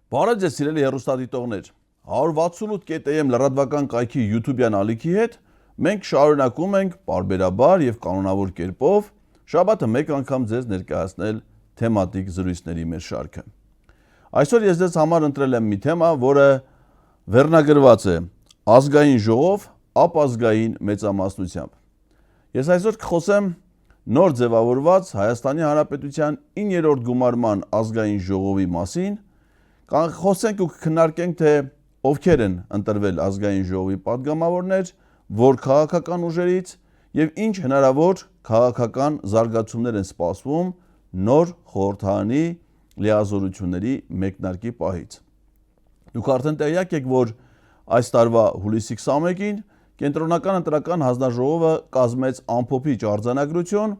Բարև ձեզ սիրելի հեռուստադիտողներ, 168.am լրատվական կայքի YouTube-յան ալիքի հետ մենք շարունակում ենք պարբերաբար եւ կանոնավոր կերպով շաբաթը մեկ անգամ ձեզ ներկայացնել թեմատիկ զրույցների մեր շարքը։ Այսօր ես ձեզ համար ընտրել եմ մի թեմա, որը վերնագրված է ազգային ժողով ապազգային մեծամասնությամբ։ Ես այսօր կխոսեմ նոր ձևավորված Հայաստանի Հանրապետության 9-րդ գումարման ազգային ժողովի մասին։ Խոսենք ու քննարկենք, թե ովքեր են ընտրվել ազգային ժողովի падգամավորներ, որ քաղաքական ուժերից եւ ինչ հնարավոր քաղաքական զարգացումներ են սպասվում նոր խորհրդարանի լիազորությունների մեկնարկի պահից։ Դուք արդեն տեղյակ եք, որ այս տարվա հուլիսի 21-ին Կենտրոնական ընտրական հանձնաժողովը կազմեց ամփոփիչ արձանագրություն,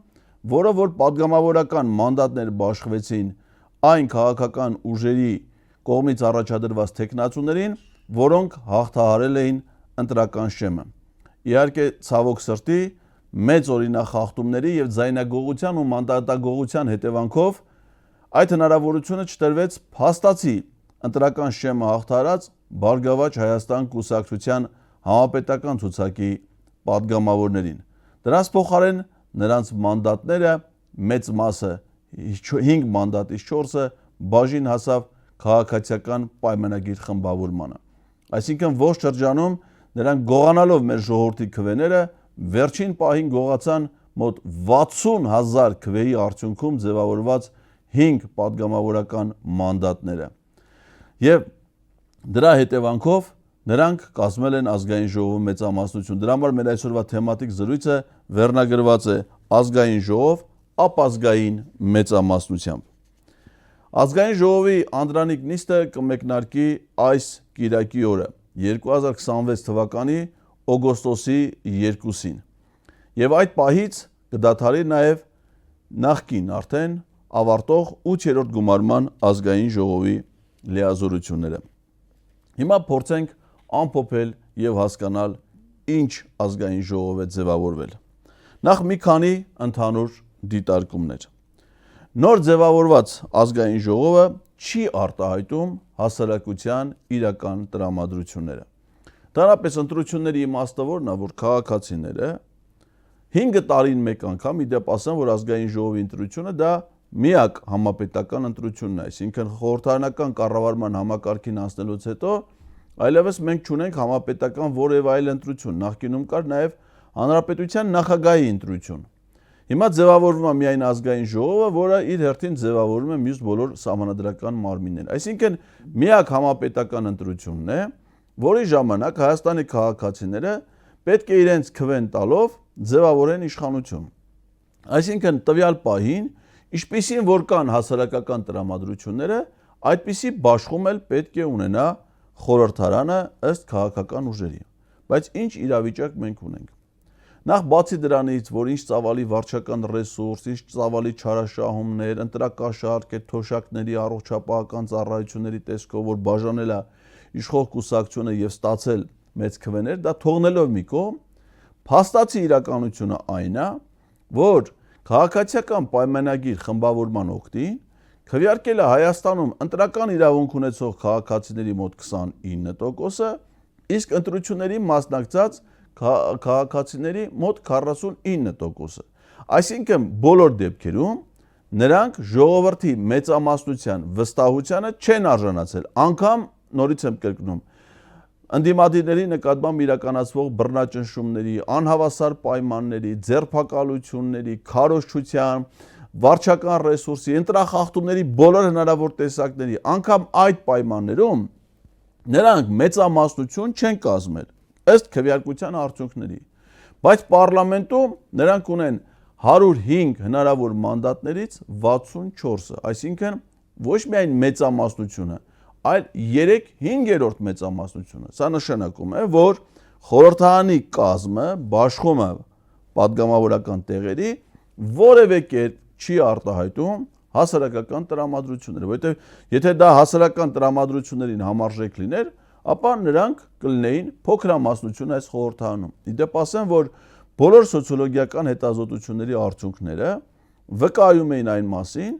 որը որ падգամավորական մանդատներ բաշխվեցին այն քաղաքական ուժերի կողմից առաջադրված տեխնացուներին, որոնք հաղթահարել էին ընտրական շեմը։ Իհարկե, ցավոք սրտի, մեծ օրինախախտումների եւ ձայնագողության ու մանդատագողության հետևանքով այդ հնարավորությունը չտրվեց փաստացի ընտրական շեմը հաղթահարած Բարգավաճ Հայաստան կուսակցության համապետական ցուցակի падգամավորներին։ Դրանց փոխարեն նրանց մանդատները մեծ մասը 5 մանդատից 4-ը բաժին հասավ քաղաքացիական պայմանագիր խմբավորմանը։ Այսինքն ողջ շրջանում նրանք գողանալով մեր ժողովրդի քվեները վերջին պահին գողացան մոտ 60,000 քվեի արդյունքում ձևավորված 5 падգամավորական մանդատները։ Եվ դրա հետևանքով նրանք կազմել են ազգային ժողովի մեծամասնություն։ Դրա համար մեր այսօրվա թեմատիկ զրույցը վերնագրված է ազգային ժողով ապազգային մեծամասնությամբ։ Ազգային ժողովի անդրանիկ նիստը կմեկնարկի այս կիրակի օրը 2026 թվականի օգոստոսի 2-ին։ Եվ այդ պահից կդադարի նաև նախկին արդեն ավարտող 8-րդ գումարման ազգային ժողովի լիազորությունները։ Հիմա փորձենք ամփոփել եւ հասկանալ ինչ ազգային ժողով է ձևավորվել։ Նախ մի քանի ընդհանուր դիտարկումներ։ Նոր ձևավորված ազգային ժողովը չի արտահայտում հասարակության իրական տրամադրությունները։ Դարապես ընտրությունների իմաստը որն է, որ քաղաքացիները 5 տարին մեկ անգամ, իդեպ ասեմ, որ ազգային ժողովի ընտրությունը դա միակ համապետական ընտրությունն է, այսինքն խորհրդարանական կառավարման համակարգին անցնելուց հետո այլևս մենք չունենք համապետական որևէ այլ ընտրություն, նախկինում կար նաև հանրապետության նախագահի ընտրություն։ Հիմա ձևավորվում է միայն ազգային ժողովը, որը իր հերթին ձևավորում է մյուս բոլոր սահմանադրական մարմիններ։ Այսինքն միակ համապետական ընտրությունն է, որի ժամանակ Հայաստանի քաղաքացիները պետք է իրենց քվեն տալով ձևավորեն իշխանություն։ Այսինքն տվյալ պահին, ինչպիսին որ կան հասարակական տրամադրությունները, այդպիսի բաշխում էլ պետք է ունենա խորհրդարանը ըստ քաղաքական ուժերի։ Բայց ինչ իրավիճակ մենք ունենք։ Նախ բացի դրանից, որ ինչ ծավալի վարչական ռեսուրս, ինչ ծավալի չարաշահումներ, ընտրակաշառք է թոշակների առողջապահական ծառայությունների տեսքով, որ բաժանել է իշխող կուսակցությունը եւ ստացել մեծ քվեներ, դա թողնելով մի կողմ, փաստացի իրականությունը այն է, որ քաղաքացիական պայմանագիր խմբավորման օգտին քվեարկել է Հայաստանում ընտրական իրավունք ունեցող քաղաքացիների մոտ 29%-ը, իսկ ընտրությունների մասնակցած քաղաքացիների մոտ 49%-ը։ Այսինքն բոլոր դեպքերում նրանք ժողովրդի մեծամասնության վստահությանը չեն արժանացել, անգամ նորից եմ կրկնում, ընդդիմադիրների նկատմամբ իրականացվող բռնաճնշումների, անհավասար պայմանների, ձերբակալությունների, քարոզչության, վարչական ռեսուրսի, ընտրախախտումների բոլոր հնարավոր տեսակների, անգամ այդ պայմաններում նրանք մեծամասնություն չեն կազմել ըստ քվեարկության արդյունքների, բայց պարլամենտում նրանք ունեն 105 հնարավոր մանդատներից 64-ը, այսինքն ոչ միայն մեծամասնությունը, այլ 3/5 մեծամասնությունը։ Սա նշանակում է, որ խորհրդարանի կազմը, բաշխումը падգամավորական տեղերի որևէ կերպ չի արտահայտում հասարակական տրամադրությունները, որովհետև եթե դա հասարակական տրամադրություններին համարժեք լիներ, ապա նրանք կլինեին փոքրամասնություն այս խորհրդարանում։ Իդեպ ասեմ, որ բոլոր սոցիոլոգիական հետազոտությունների արդյունքները վկայում էին այն մասին,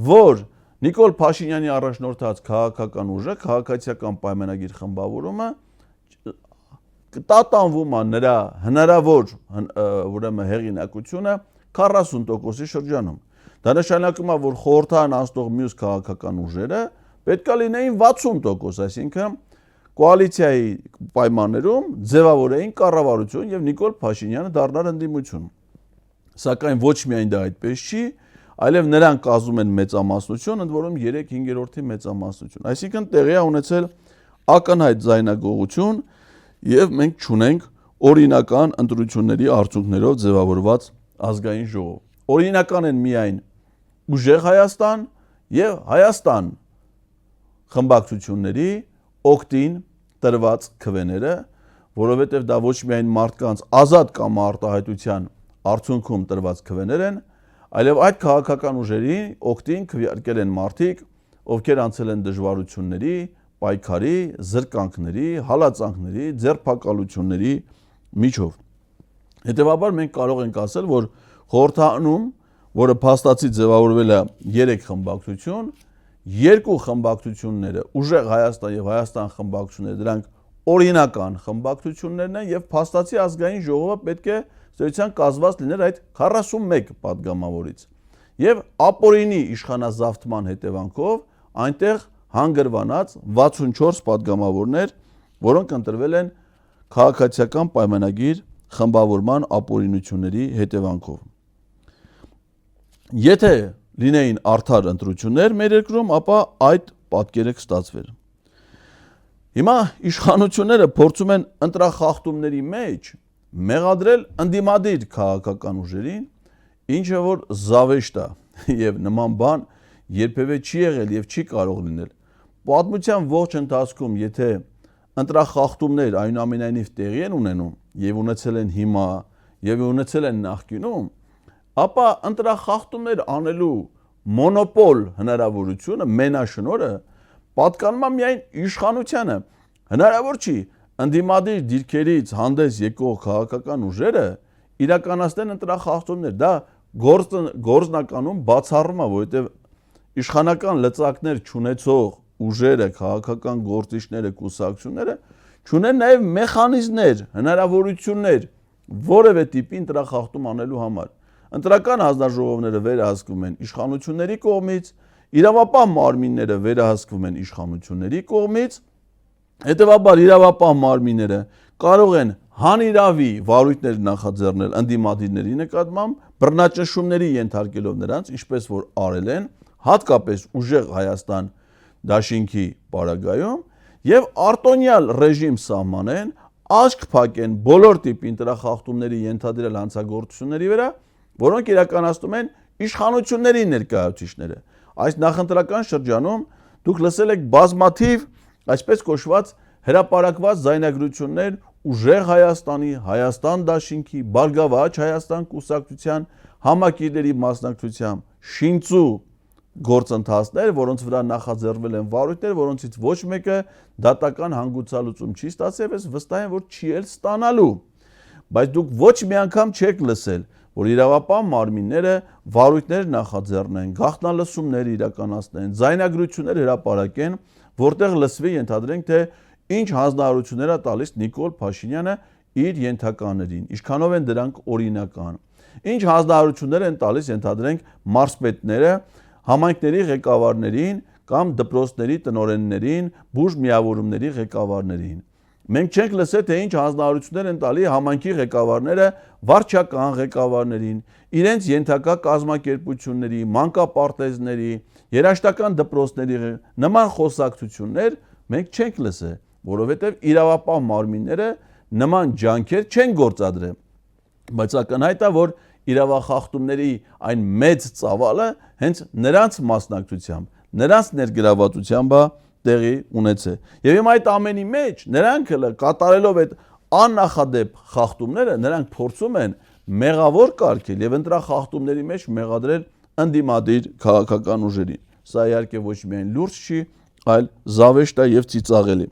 որ Նիկոլ Փաշինյանի առաջնորդած քաղաքական ուժը, քաղաքացիական պայմանագիր խմբավորումը տատանվում է նրա հնարավոր ուրեմն հեղինակությունը 40%-ի շրջանում։ Դա նշանակում է, որ խորհրդարան անցնող մյուս քաղաքական ուժերը պետք է լինեին 60%, այսինքն կոալիցիայի պայմաններում ձևավորեին կառավարություն եւ Նիկոլ Փաշինյանը դառնար ընդդիմություն։ Սակայն ոչ միայն դա այդպես չի, այլև նրանք կազմում են մեծամասնություն, ընդ որում 3/5-րդի մեծամասնություն։ Այսինքն տեղի է ունեցել ակնհայտ ձայնագողություն եւ մենք չունենք օրինական ընտրությունների արդյունքներով ձևավորված ազգային ժողով։ Օրինական են միայն Ուժեղ Հայաստան եւ Հայաստան խմբակցությունների օգտին տրված քվեները, որովհետեւ դա ոչ միայն մարդկանց ազատ կամ արտահայտության արդյունքում տրված քվեներ են, այլև այդ քաղաքական ուժերի օգտին քվեարկել են մարդիկ, ովքեր անցել են դժվարությունների, պայքարի, զրկանքների, հալածանքների, ձերբակալությունների միջով։ Հետևաբար մենք կարող ենք ասել, որ խորհրդարանում, որը փաստացի ձևավորվել է 3 խմբակցություն, 2 խմբակցությունները Ուժեղ Հայաստան եւ Հայաստան խմբակցությունները, դրանք օրինական խմբակցություններն են եւ փաստացի ազգային ժողովը պետք է ստեցության կազմված լիներ այդ 41 падգամավորից։ Եվ ապօրինի իշխանազավթման հետևանքով այնտեղ հանգրվանած 64 падգամավորներ, որոնք ընտրվել են քաղաքացիական պայմանագիր խմբավորման ապօրինությունների հետևանքով։ Եթե լինեին արդար ընտրություններ մեր երկրում, ապա այդ պատկերը կստացվեր։ Հիմա իշխանությունները փորձում են ընտրախախտումների մեջ մեղադրել ընդդիմադիր քաղաքական ուժերին, ինչը որ զավեշտ է եւ նման բան երբևէ չի եղել եւ չի կարող լինել։ Պատմության ողջ ընթացքում, եթե ընտրախախտումներ այնուամենայնիվ տեղի են ունենում եւ ունեցել են հիմա եւ ունեցել են նախկինում, ապա ընտրախախտումներ անելու մոնոպոլ հնարավորությունը, մենաշնորհը պատկանում է միայն իշխանությանը։ Հնարավոր չի ընդդիմադիր դիրքերից հանդես եկող քաղաքական ուժերը իրականացնեն ընտրախախտումներ։ Դա գործնականում բացառում է, որովհետև իշխանական լծակներ չունեցող ուժերը, քաղաքական գործիչները, կուսակցությունները չունեն նաև մեխանիզմներ, հնարավորություններ որևէ տիպի ընտրախախտում անելու համար։ Ընտրական հանձնաժողովները վերահսկվում են իշխանությունների կողմից, իրավապահ մարմինները վերահսկվում են իշխանությունների կողմից, հետևաբար իրավապահ մարմինները կարող են հանիրավի վարույթներ նախաձեռնել ընդդիմադիրների նկատմամբ, բռնաճնշումների ենթարկելով նրանց, ինչպես որ արել են, հատկապես Ուժեղ Հայաստան դաշինքի պարագայում, եւ արտոնյալ ռեժիմ սահմանեն, աչք փակեն բոլոր տիպի ընտրախախտումների ենթադրյալ հանցագործությունների վրա, որոնք իրականացնում են իշխանությունների ներկայացուցիչները։ Այս նախընտրական շրջանում դուք լսել եք բազմաթիվ, այսպես կոչված հրապարակված ձայնագրություններ Ուժեղ Հայաստանի, Հայաստան դաշինքի, Բարգավաճ Հայաստան կուսակցության համակիրների մասնակցությամբ շինծու գործընթացներ, որոնց վրա նախաձեռնվել են վարույթներ, որոնցից ոչ մեկը դատական հանգուցալուծում չի ստացել, ես վստահ եմ, որ չի էլ ստանալու։ Բայց դուք ոչ մի անգամ չեք լսել, որ իրավապահ մարմինները վարույթներ նախաձեռնեն, գաղտնալսումներ իրականացնեն, ձայնագրություններ հրապարակեն, որտեղ լսվի ենթադրենք, թե ինչ հանձնարարություններ է տալիս Նիկոլ Փաշինյանը իր ենթականերին, ինչքանով են դրանք օրինական, ինչ հանձնարարություններ են տալիս ենթադրենք մարզպետները համայնքների ղեկավարներին կամ դպրոցների տնօրեններին, բուժ միավորումների ղեկավարներին։ Մենք չենք լսել, թե ինչ հանձնարարություններ են տալի համայնքի ղեկավարները վարչական ղեկավարներին, իրենց ենթակա կազմակերպությունների, մանկապարտեզների, երաժշտական դպրոցների նման խոսակցություններ մենք չենք լսել, որովհետև իրավապահ մարմինները նման ջանքեր չեն գործադրել։ Բայց ակնհայտ է, որ իրավախախտումների այն մեծ ծավալը հենց նրանց մասնակցությամբ, նրանց ներգրավվածությամբ է տեղի ունեցել։ Եվ հիմա այդ ամենի մեջ նրանք կատարելով այդ աննախադեպ խախտումները, նրանք փորձում են մեղավոր կարգել եւ ընտրախախտումների մեջ մեղադրել ընդդիմադիր քաղաքական ուժերին։ Սա իհարկե ոչ միայն լուրջ չի, այլ զավեշտ է եւ ծիծաղելի։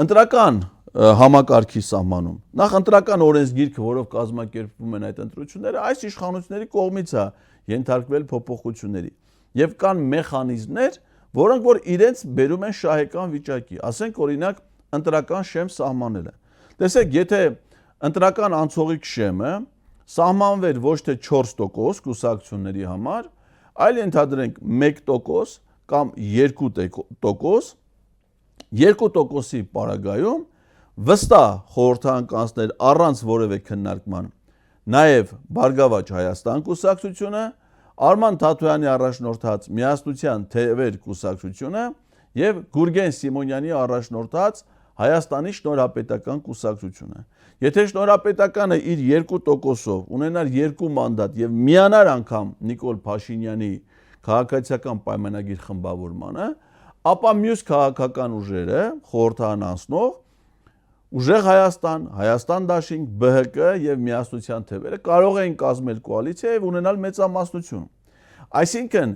Ընտրական համակարգի սահմանում։ Նախ ընտրական օրենսգիրքը, որով կազմակերպվում են այդ ընտրությունները, այս իշխանությունների կողմից է ենթարկվել փոփոխությունների։ եւ կան մեխանիզմներ, որոնք որ իրենց բերում են շահեկան վիճակի։ Ասենք օրինակ ընտրական շեմ սահմանելը։ Տեսեք, եթե ընտրական անցողիկ շեմը սահմանվեր ոչ թե 4% կուսակցությունների համար, այլ ընդհանրենք 1% կամ 2%, 2%-ի պարագայում վստահ խորհրդան կանցներ առանց որևէ քննարկման նաև Բարգավաճ Հայաստան կուսակցությունը, Արման Թաթոյանի առաջնորդած Միասնության թևեր կուսակցությունը եւ Գուրգեն Սիմոնյանի առաջնորդած Հայաստանի շնորհապետական կուսակցությունը։ Եթե շնորհապետականը իր 2%-ով ունենար 2 մանդատ եւ միանար անգամ Նիկոլ Փաշինյանի քաղաքացիական պայմանագիր խմբավորմանը, ապա մյուս քաղաքական ուժերը խորհրդան անցնող Ուժեղ Հայաստան, Հայաստան Դաշինք, ԲՀԿ եւ Միասնության թևերը կարող էին կազմել կոալիցիա եւ ունենալ մեծամասնություն։ Այսինքն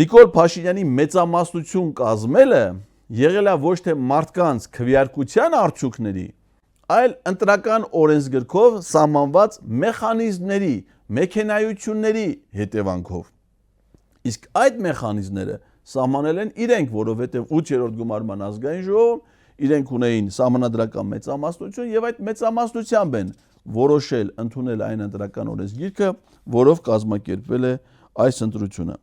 Նիկոլ Փաշինյանի մեծամասնություն կազմելը եղել է ոչ թե մարդկանց քվեարկության արդյունքների, այլ ընտրական օրենսգրքով սահմանված մեխանիզմների, մեխանայությունների հետևանքով։ Իսկ այդ մեխանիզմները սահմանել են իրենք, որովհետեւ 8-րդ գումարման ազգային ժողովում իրենք ունեին սահմանադրական մեծամասնություն եւ այդ մեծամասնությամբ են որոշել ընդունել այն ընտրական օրենսգիրքը, որով կազմակերպվել է այս ընտրությունը։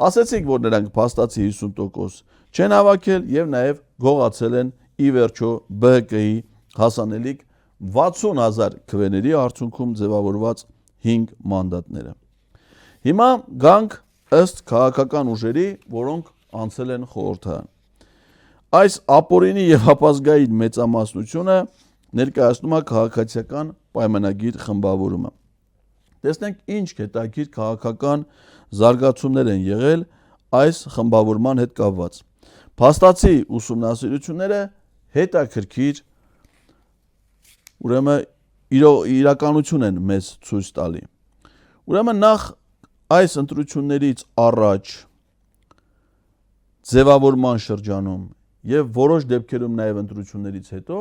Ասացիք, որ նրանք փաստացի 50% չեն հավաքել եւ նաեւ գողացել են ի վերջո ԲՀԿ-ի հասանելիք 60000 քվեների արդյունքում ձևավորված 5 մանդատները։ Հիմա գանք ըստ քաղաքական ուժերի, որոնք անցել են խորհրդարան։ Այս ապօրինի եւ ապազգային մեծամասնությունը ներկայացնում է քաղաքացիական պայմանագիր խմբավորումը։ Տեսնենք ինչ հետաքրքիր քաղաքական զարգացումներ են եղել այս խմբավորման հետ կապված։ Փաստացի ուսումնասիրությունները հետաքրքիր ուրեմն իրականություն են մեզ ցույց տալի։ Ուրեմն նախ այս ընտրություններից առաջ ձևավորման շրջանում եւ որոշ դեպքերում նաեւ ընտրություններից հետո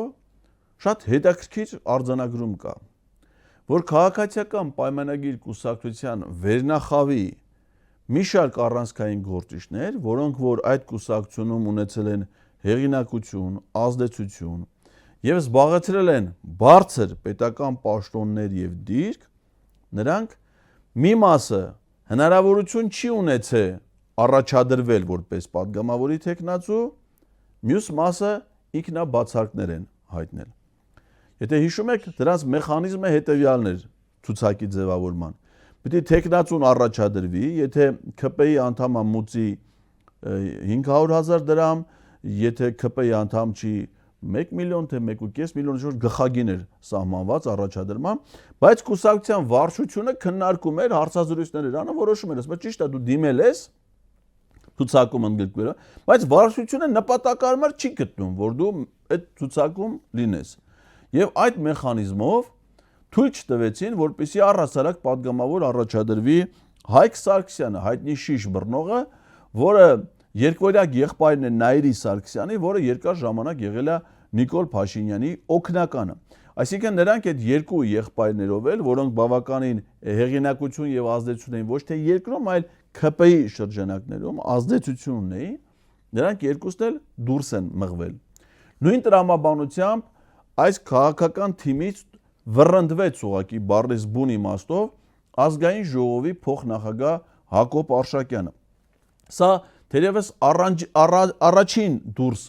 շատ հետաքրքիր արձանագրում կա, որ քաղաքացիական պայմանագիր կուսակցության վերնախավի մի շարք առանցքային գործիչներ, որոնք որ այդ կուսակցությունում ունեցել են հեղինակություն, ազդեցություն եւ զբաղեցրել են բարձր պետական պաշտոններ եւ դիրք, նրանք մի մասը հնարավորություն չի ունեցել առաջադրվել որպես падգամավորի տեխնացու, մյուս մասը ինքնաբացարկներ են հայտնել։ Եթե հիշում եք, դրանց մեխանիզմը հետևյալն էր ցուցակի ձևավորման։ Պետք է տեխնացուն առաջադրվի, եթե ԿՊ-ի անդամը մուծի 500,000 դրամ, եթե ԿՊ-ի անդամ չի 1 միլիոն թե 1.5 միլիոն ժողով գլխագին էր սահմանված առաջադրման, բայց կուսակցության վարչությունը քննարկում էր, հարցազրույցներ էր անում, որոշում էր, ասում ճիշտ է դու դիմել ես ցուցակում ընդգրկվելը, բայց վարչությունը նպատակարար չի գտնում, որ դու այդ ցուցակում լինես։ Եվ այդ մեխանիզմով թույլ չտվեցին, որպեսզի առհասարակ падգամավոր առաջադրվի Հայկ Սարգսյանը, հայտնի շիշ բռնողը, որը երկվորյակ եղբայրն է Նաիրի Սարգսյանի, որը երկար ժամանակ եղել է Նիկոլ Փաշինյանի օգնականը։ Այսինքն նրանք այդ երկու եղբայրներով էլ, որոնք բավականին հեղինակություն եւ ազդեցություն էին ոչ թե երկրում, այլ ԿՊ-ի շրջանակներում ազդեցություն ունեին, նրանք երկուսն էլ դուրս են մղվել։ Նույն տրամաբանությամբ այս քաղաքական թիմից վռնդվեց ուղղակի բառից բուն իմաստով ազգային ժողովի փոխնախագահ Հակոբ Արշակյանը։ Սա թերևս առաջին դուրս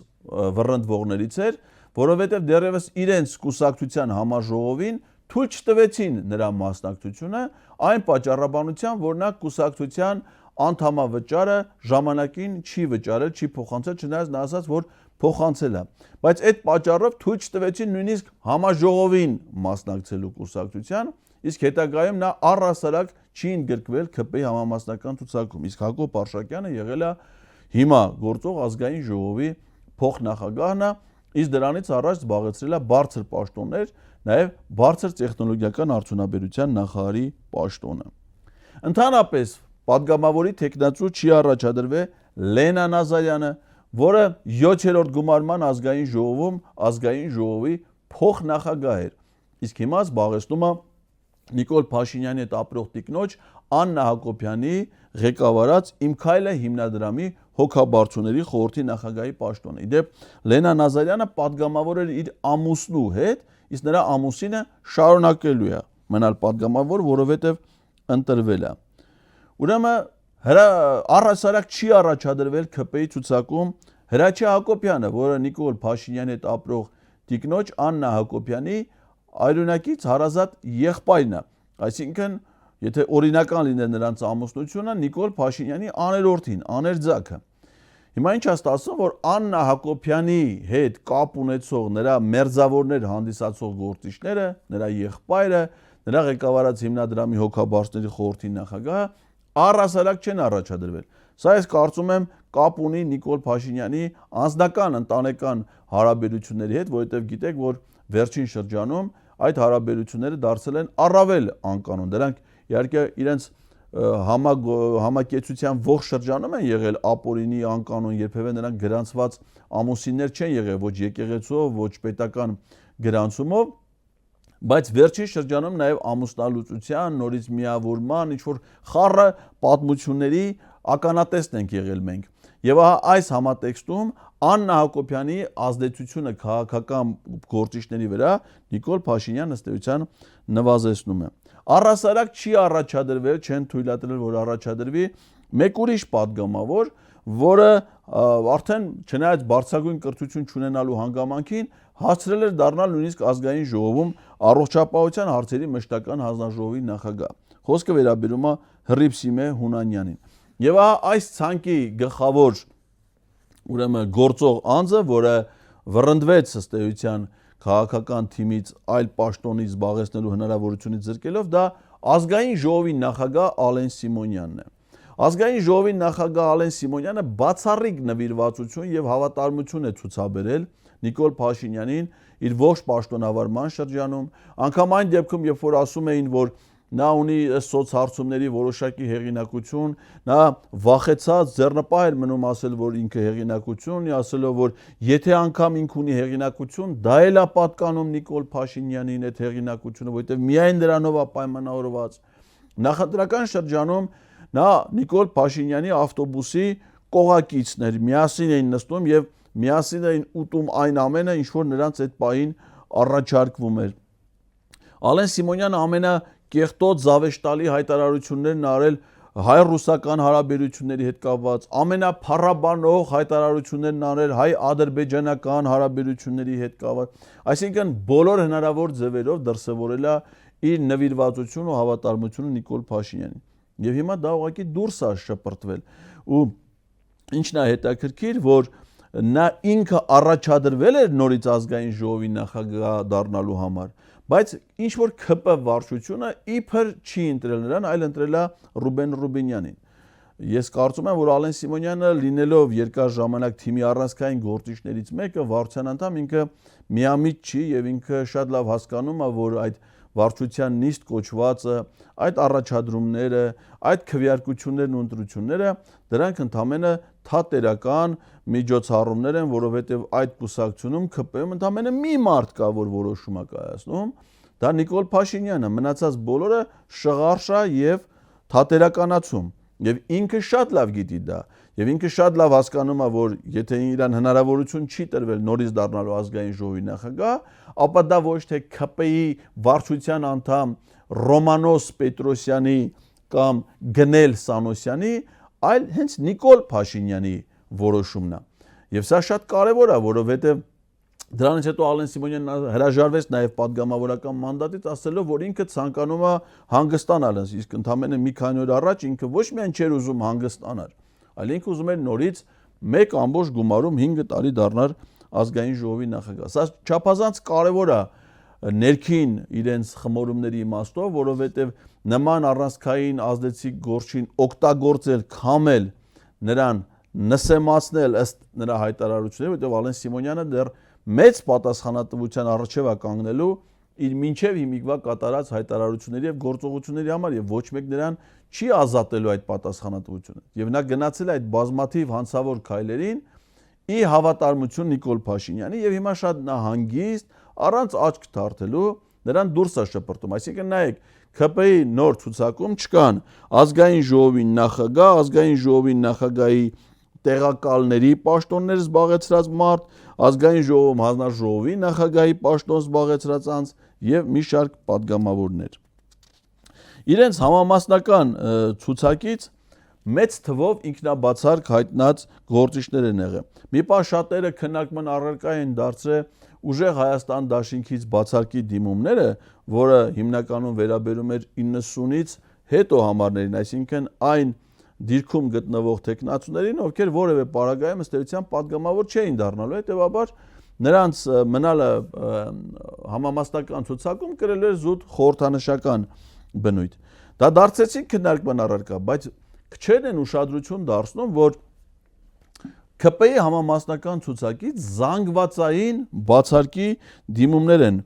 վռնդվողներից էր, որովհետև դեռևս իրենց կուսակցության համաժողովին թույլ չտվեցին նրա մասնակցությունը, այն պատճառաբանությամբ, որ նա կուսակցության անդամավճարը ժամանակին չի վճարել, չի փոխանցել, չնայած նա ասաց, որ փոխանցել է։ Բայց այդ պատճառով թույլ չտվեցին նույնիսկ համաժողովին մասնակցելու կուսակցության, իսկ հետագայում նա առհասարակ չի ընդգրկվել ԿՊ-ի համամասնական ցուցակում։ Իսկ Հակոբ Արշակյանը եղել է հիմա գործող ազգային ժողովի փոխնախագահն է, իսկ դրանից առաջ զբաղեցրել է բարձր պաշտոններ, նաև բարձր տեխնոլոգիական արդյունաբերության նախարարի պաշտոնը։ Ընդհանրապես падգամավորի տեխնացու չի առաջադրվել Լենա Նազարյանը, որը 7-րդ գումարման ազգային ժողովում ազգային ժողովի փոխնախագահ էր, իսկ հիմա զբաղեցնում է Նիկոլ Փաշինյանի հետ ապրող տիկնոջ Աննա Հակոբյանի ղեկավարած Իմ քայլը հիմնադրամի հոգաբարձուների խորհրդի նախագահի պաշտոնը։ Իդեպ Լենա Նազարյանը պատգամավոր էր իր ամուսնու հետ, իսկ նրա ամուսինը շարունակելու է մնալ պատգամավոր, որովհետև ընտրվել է։ Ուրեմն առհասարակ չի առաջադրվել ՔՊ-ի ցուցակում Հրաչյա Հակոբյանը, որը Նիկոլ Փաշինյանի հետ ապրող տիկնոջ Աննա Հակոբյանի այրունակից հարազատ եղբայրն է։ Այսինքն, եթե օրինական լիներ նրանց ամուսնությունը, Նիկոլ Փաշինյանի աներորդին, աներձակը։ Հիմա ինչ է ստացվում, որ Աննա Հակոբյանի հետ կապ ունեցող նրա մերձավորներ հանդիսացող գործիչները, նրա եղբայրը, նրա ղեկավարած հիմնադրամի հոգաբարձուների խորհրդի նախագահը առհասարակ չեն առաջադրվել։ Սա ես կարծում եմ կապ ունի Նիկոլ Փաշինյանի անձնական ընտանեկան հարաբերությունների հետ, որովհետև գիտեք, որ վերջին շրջանում այդ հարաբերությունները դարձել են առավել անկանոն։ Դրանք իհարկե իրենց համակեցության ողջ շրջանում են եղել ապօրինի անկանոն, երբևէ նրանք գրանցված ամուսիններ չեն եղել ոչ եկեղեցով, ոչ պետական գրանցումով, բայց վերջին շրջանում նաև ամուսնալուծության, նորից միավորման, ինչ-որ խառը պատմությունների ականատեսն ենք եղել մենք։ Եվ այս համատեքստում Աննա Հակոբյանի ազդեցությունը քաղաքական գործիչների վրա Նիկոլ Փաշինյանը ըստ էության նվազեցնում է։ Առհասարակ չի առաջադրվել, չեն թույլատրել, որ առաջադրվի մեկ ուրիշ պատգամավոր, որը արդեն չնայած բարձրագույն կրթություն չունենալու հանգամանքին հասցրել էր դառնալ նույնիսկ ազգային ժողովում առողջապահության հարցերի մշտական հանձնաժողովի նախագահ։ Խոսքը վերաբերում է Հռիփ Սիմե Հունանյանին։ Եվ այս ցանկի գլխավոր ուրեմն գործող անձը, որը վռնդվեց ըստ էության քաղաքական թիմից այլ պաշտոնի զբաղեցնելու հնարավորությունից զրկելով, դա ազգային ժողովի նախագահ Ալեն Սիմոնյանն է։ Ազգային ժողովի նախագահ Ալեն Սիմոնյանը բացառիկ նվիրվածություն եւ հավատարմություն է ցուցաբերել Նիկոլ Փաշինյանին իր ողջ պաշտոնավարման շրջանում, անգամ այն դեպքում, երբ որ ասում էին, որ նա ունի սոցհարցումների որոշակի հեղինակություն, նա վախեցած ձեռնպահ էր մնում ասել, որ ինքը հեղինակություն ունի, ասելով, որ եթե անգամ ինքը ունի հեղինակություն, դա էլ է պատկանում Նիկոլ Փաշինյանին այդ հեղինակությունը, որովհետև միայն դրանով է պայմանավորված։ Նախընտրական շրջանում նա Նիկոլ Փաշինյանի ավտոբուսի կողակիցն էր, միասին էին նստում եւ միասին էին ուտում այն ամենը, ինչ որ նրանց այդ պահին առաջարկվում էր։ Ալեն Սիմոնյանը ամենակեղտոտ զավեշտալի հայտարարություններն արել հայ-ռուսական հարաբերությունների հետ կապված, ամենափառաբանող հայտարարություններն արել հայ-ադրբեջանական հարաբերությունների հետ կապված, այսինքն բոլոր հնարավոր ձևերով դրսևորել է իր նվիրվածությունը ու հավատարմությունը Նիկոլ Փաշինյանին։ Եվ հիմա դա ուղղակի դուրս է շպրտվել։ Ու ինչն է հետաքրքիր, որ նա ինքը առաջադրվել էր նորից ազգային ժողովի նախագահ դառնալու համար, բայց ինչ որ ՔՊ վարչությունը իբր չի ընտրել նրան, այլ ընտրել է Ռուբեն Ռուբինյանին։ Ես կարծում եմ, որ Ալեն Սիմոնյանը լինելով երկար ժամանակ թիմի առանցքային գործիչներից մեկը, վարչության անդամ, ինքը միամիտ չի եւ ինքը շատ լավ հասկանում է, որ այդ վարչության նիստ կոչվածը, այդ առաջադրումները, այդ քվեարկություններն ու ընտրությունները, դրանք ընդամենը թատերական միջոցառումներ են, որովհետև այդ կուսակցությունում ՔՊ-ում ընդամենը մի մարդ կա, որ որոշում է կայացնում, դա Նիկոլ Փաշինյանը, մնացած բոլորը շղարշ է եւ թատերականացում, եւ ինքը շատ լավ գիտի դա, եւ ինքը շատ լավ հասկանում է, որ եթե իրան հնարավորություն չի տրվել նորից դառնալու ազգային ժողովի նախագահ, ապա դա ոչ թե ՔՊ-ի վարչության անդամ Ռոմանոս Պետրոսյանի կամ Գնել Սանոսյանի, այլ հենց Նիկոլ Փաշինյանի որոշումն է։ Եվ սա շատ կարևոր է, որովհետև դրանից հետո Ալեն Սիմոնյանն հրաժարվեց նաև պատգամավորական մանդատից, ասելով, որ ինքը ցանկանում է հանգստանալ, իսկ ընդամենը մի քանի օր առաջ ինքը ոչ միայն չէր ուզում հանգստանալ, այլ ինքը ուզում էր նորից մեկ ամբողջ գումարում 5 տարի դառնալ ազգային ժողովի նախագահ։ Սա չափազանց կարևոր է ներքին իրենց խմորումների իմաստով, որովհետև նման առանցքային ազդեցիկ գործին օգտագործել, քամել, նրան նսեմացնել ըստ նրա հայտարարությունների, որտեղ Ալեն Սիմոնյանը դեռ մեծ պատասխանատվության առջև է կանգնելու իր մինչև հիմիկվա կատարած հայտարարությունների եւ գործողությունների համար եւ ոչ մեկ նրան չի ազատելու այդ պատասխանատվությունը։ Եվ նա գնացել է այդ բազմաթիվ հանցավոր քայլերին ի հավատարմություն Նիկոլ Փաշինյանի եւ հիմա շատ նա հանգիստ, առանց աչք թարթելու նրան դուրս է շպրտում, այսինքն նայեք, ՔՊ-ի նոր ցուցակում չկան ազգային ժողովի նախագահ, ազգային ժողովի նախագահի տեղակալների պաշտոններ զբաղեցրած մարդ, ազգային ժողովում հանձնաժողովի նախագահի պաշտոն զբաղեցրած անձ եւ մի շարք падգամավորներ։ Իրենց համամասնական ցուցակից մեծ թվով ինքնաբացարկ հայտնած գործիչներ են եղել։ Մի պահ շատերը քննարկման առարկա են դարձրել ուժեղ Հայաստան դաշինքից բացարկի դիմումները, որը հիմնականում վերաբերում էր 90-ից հետո համարներին, այսինքն այն դիրքում գտնվող տեխնացուներին, ովքեր որևէ պարագայում ըստ էության падգամավոր չէին դառնալու, հետեւաբար նրանց մնալը համամասնական ցուցակում կրել էր զուտ խորհրդանշական բնույթ։ Դա դարձեցին քննարկման առարկա, բայց քչերն են ուշադրություն դարձնում, որ ՔՊ-ի համամասնական ցուցակից զանգվածային բացարկի դիմումներ են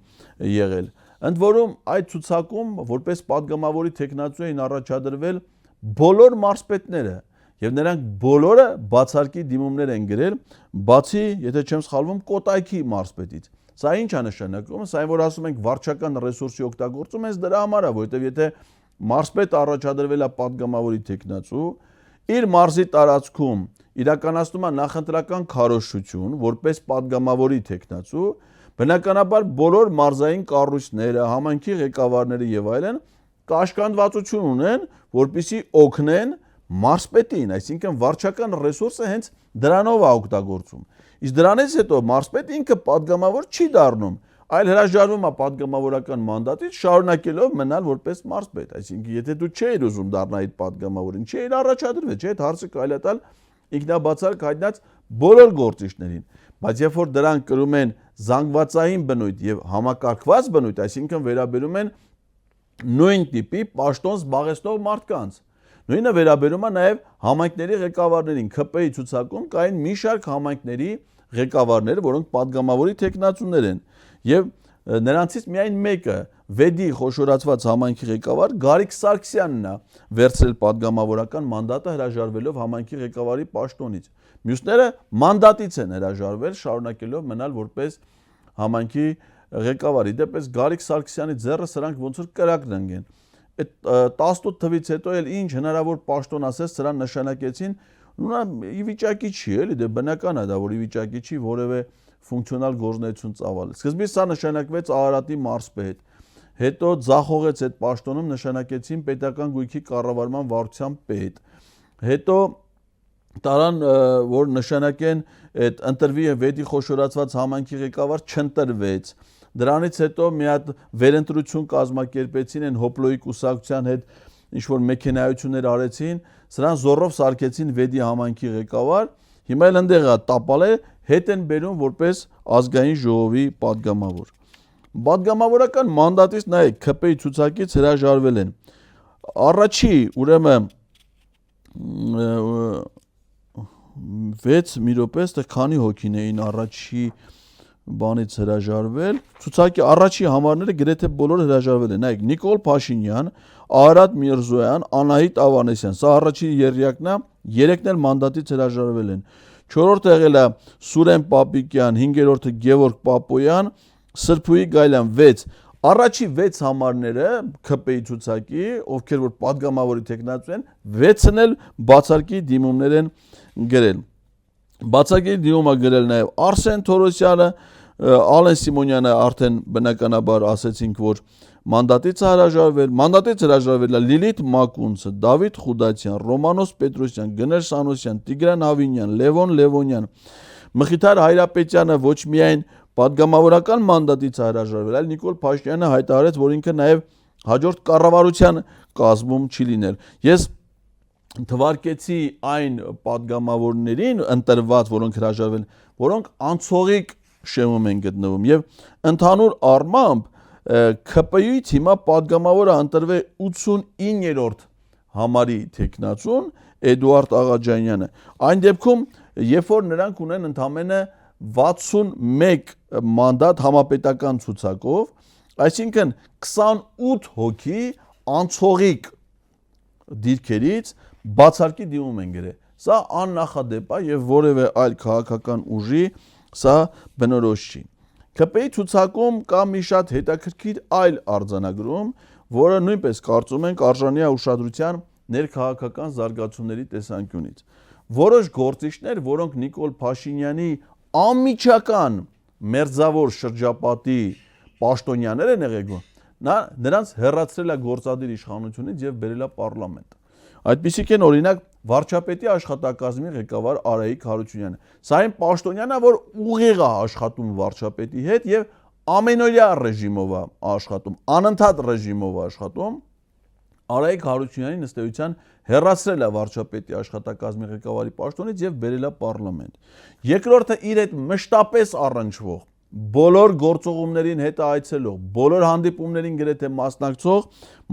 եղել։ Ընդ որում այդ ցուցակում որպես падգամավորի տեխնացու էին առաջադրվել բոլոր մարզպետները եւ նրանք բոլորը բացարկի դիմումներ են գրել, բացի, եթե չեմ սխալվում, Կոտայքի մարզպետից։ Սա ինչ է նշանակում, սա այն որ ասում ենք վարչական ռեսուրսի օգտագործում հենց դրա համար է, որովհետեւ եթե մարզպետ առաջադրվել է падգամավորի տեխնացու, իր մարզի տարածքում իրականացնում է նախընտրական քարոզչություն որպես падգամավորի տեխնացու, բնականաբար բոլոր մարզային կառույցները, համայնքի ղեկավարները եւ այլն կաշկանդվածություն ունեն, որպեսզի օգնեն մարզպետին, այսինքն վարչական ռեսուրսը հենց դրանով է օգտագործում։ Իսկ դրանից հետո մարզպետը ինքը падգամավոր չի դառնում, այլ հրաժարվում է падգամավորական մանդատից, շարունակելով մնալ որպես մարզպետ։ Այսինքն եթե դու չէիր ուզում դառնալ այդ падգամավորին, չէիր առաջադրվել, չէ՞, այդ հարցը կարելի է տալ ինքնաբացարկ հայտնած բոլոր գործիչներին, բայց երբ որ դրանք կրում են զանգվածային բնույթ եւ համակարգված բնույթ, այսինքն վերաբերում են նույն տիպի պաշտոն զբաղեցնող մարդկանց։ Նույնը վերաբերում է նաև համայնքների ղեկավարներին։ ՔՊ-ի ցուցակում կային մի շարք համայնքների ղեկավարներ, որոնք падգամավորի տեխնացուներ են, եւ նրանցից միայն մեկը Վեդի խոշորացված համայնքի ղեկավար Գարիկ Սարգսյանն է վերցրել падգամավորական մանդատը հրաժարվելով համայնքի ղեկավարի պաշտոնից։ Մյուսները մանդատից են հրաժարվել, շարունակելով մնալ որպես համայնքի ղեկավար։ Իդեպ Գարիկ Սարգսյանի ձեռը սրանք ոնց որ կրակն ընկեն։ Այդ 18 թվից հետո էլ ինչ հնարավոր պաշտոն ասես սրան նշանակեցին, նա ի վիճակի չի, էլի դե բնական է դա, որ ի վիճակի չի որևէ ֆունկցիոնալ գործունեություն ծավալել։ Սկզբից սա նշանակվեց Արարատի մարզպետ, հետո ձախողեց այդ պաշտոնում նշանակեցին պետական գույքի կառավարման վարչության պետ, հետո տարան որ նշանակեն այդ ընտրվի Վեդի խոշորացված համայնքի ղեկավար չընտրվեց։ Դրանից հետո մի հատ վերընտրություն կազմակերպեցին են Հոպլոյի կուսակցության հետ ինչ որ մեքենայություններ արեցին, սրան զորով սարքեցին Վեդի համայնքի ղեկավար, հիմա էլ ընդեղ է տապալե, հետ են բերում որպես ազգային ժողովի падգամավոր։ Պատգամավորական մանդատից նայեք ՔՊ-ի ցուցակից հրաժարվել են։ Առաջի, ուրեմն 6 մի րոպե, այստեղ քանի հոգին էին առաջի բանից հրաժարվել։ Ցուցակի առաջի համարները գրեթե բոլորը հրաժարվել են։ Նայեք, Նիկոլ Փաշինյան, Արարատ Միրզոյան, Անահիտ Ավանեսյան, սա առաջի երրյակն է, 3-ն էլ մանդատից հրաժարվել են։ 4-րդը եղել է Սուրեն Պապիկյան, 5-րդը Գևորգ Պապոյան, Սրբուի Գայլյան 6 առաջի 6 համարները ՔՊ-ի ցուցակի, ովքեր որ падգամավորի տեխնացու են, 6-ն էլ բացարկի դիմումներ են գրել։ Բացարկի դիմումը գրել նաև Արսեն Թորոսյանը, Ալեն Սիմոնյանը արդեն բնականաբար ասեցինք, որ մանդատից հրաժարվել է Լիլիթ Մակունցը, Դավիթ Խուդացյան, Ռոմանոս Պետրոսյան, Գներ Սանոսյան, Տիգրան Հավինյան, Լևոն Լևոնյան, Մխիթար Հայրապետյանը ոչ միայն падգամավորական մանդատից հրաժարվել, այլ Նիկոլ Փաշինյանը հայտարարեց, որ ինքը նաև հաջորդ կառավարության կազմում չի լինել։ Ես թվարկեցի այն падգամավորներին ընտրված, որոնք հրաժարվել, որոնք անցողիկ շեմում են գտնվում եւ ընդհանուր առմամբ ՔՊ-ից հիմա падգամավորը ընտրվել 89-րդ համարի տեխնացուն Էդուարդ Աղաջանյանը։ Այն դեպքում, երբ որ նրանք ունեն ընդամենը 61 մանդատ համապետական ցուցակով, այսինքն 28 հոգի անցողիկ դիրքերից բացարկի դիմում են գրել։ Սա աննախադեպ է եւ որևէ այլ քաղաքական ուժի սա բնորոշ չի։ ՔՊ-ի ցուցակում կա մի շատ հետաքրքիր այլ արձանագրում, որը նույնպես կարծում ենք արժանի է ուշադրության ներքաղաքական զարգացումների տեսանկյունից։ Որոշ գործիչներ, որոնք Նիկոլ Փաշինյանի անմիջական մերձավոր շրջապատի պաշտոնյաներ են եղել, նրանց հեռացրել է գործադիր իշխանությունից եւ բերել է պարլամենտ։ Այդպիսիք են օրինակ վարչապետի աշխատակազմի ղեկավար Արայիկ Հարությունյանը։ Սա այն պաշտոնյանն է, որ ուղիղ է աշխատում վարչապետի հետ եւ ամենօրյա ռեժիմով է աշխատում, անընդհատ ռեժիմով է աշխատում։ Արայիկ Հարությունյանին ըստ էության հեռացրել է վարչապետի աշխատակազմի ղեկավարի պաշտոնից եւ բերել է պարլամենտ։ Երկրորդը իր հետ մշտապես առնչվող, բոլոր գործողումներին հետ այցելող, բոլոր հանդիպումներին գրեթե մասնակցող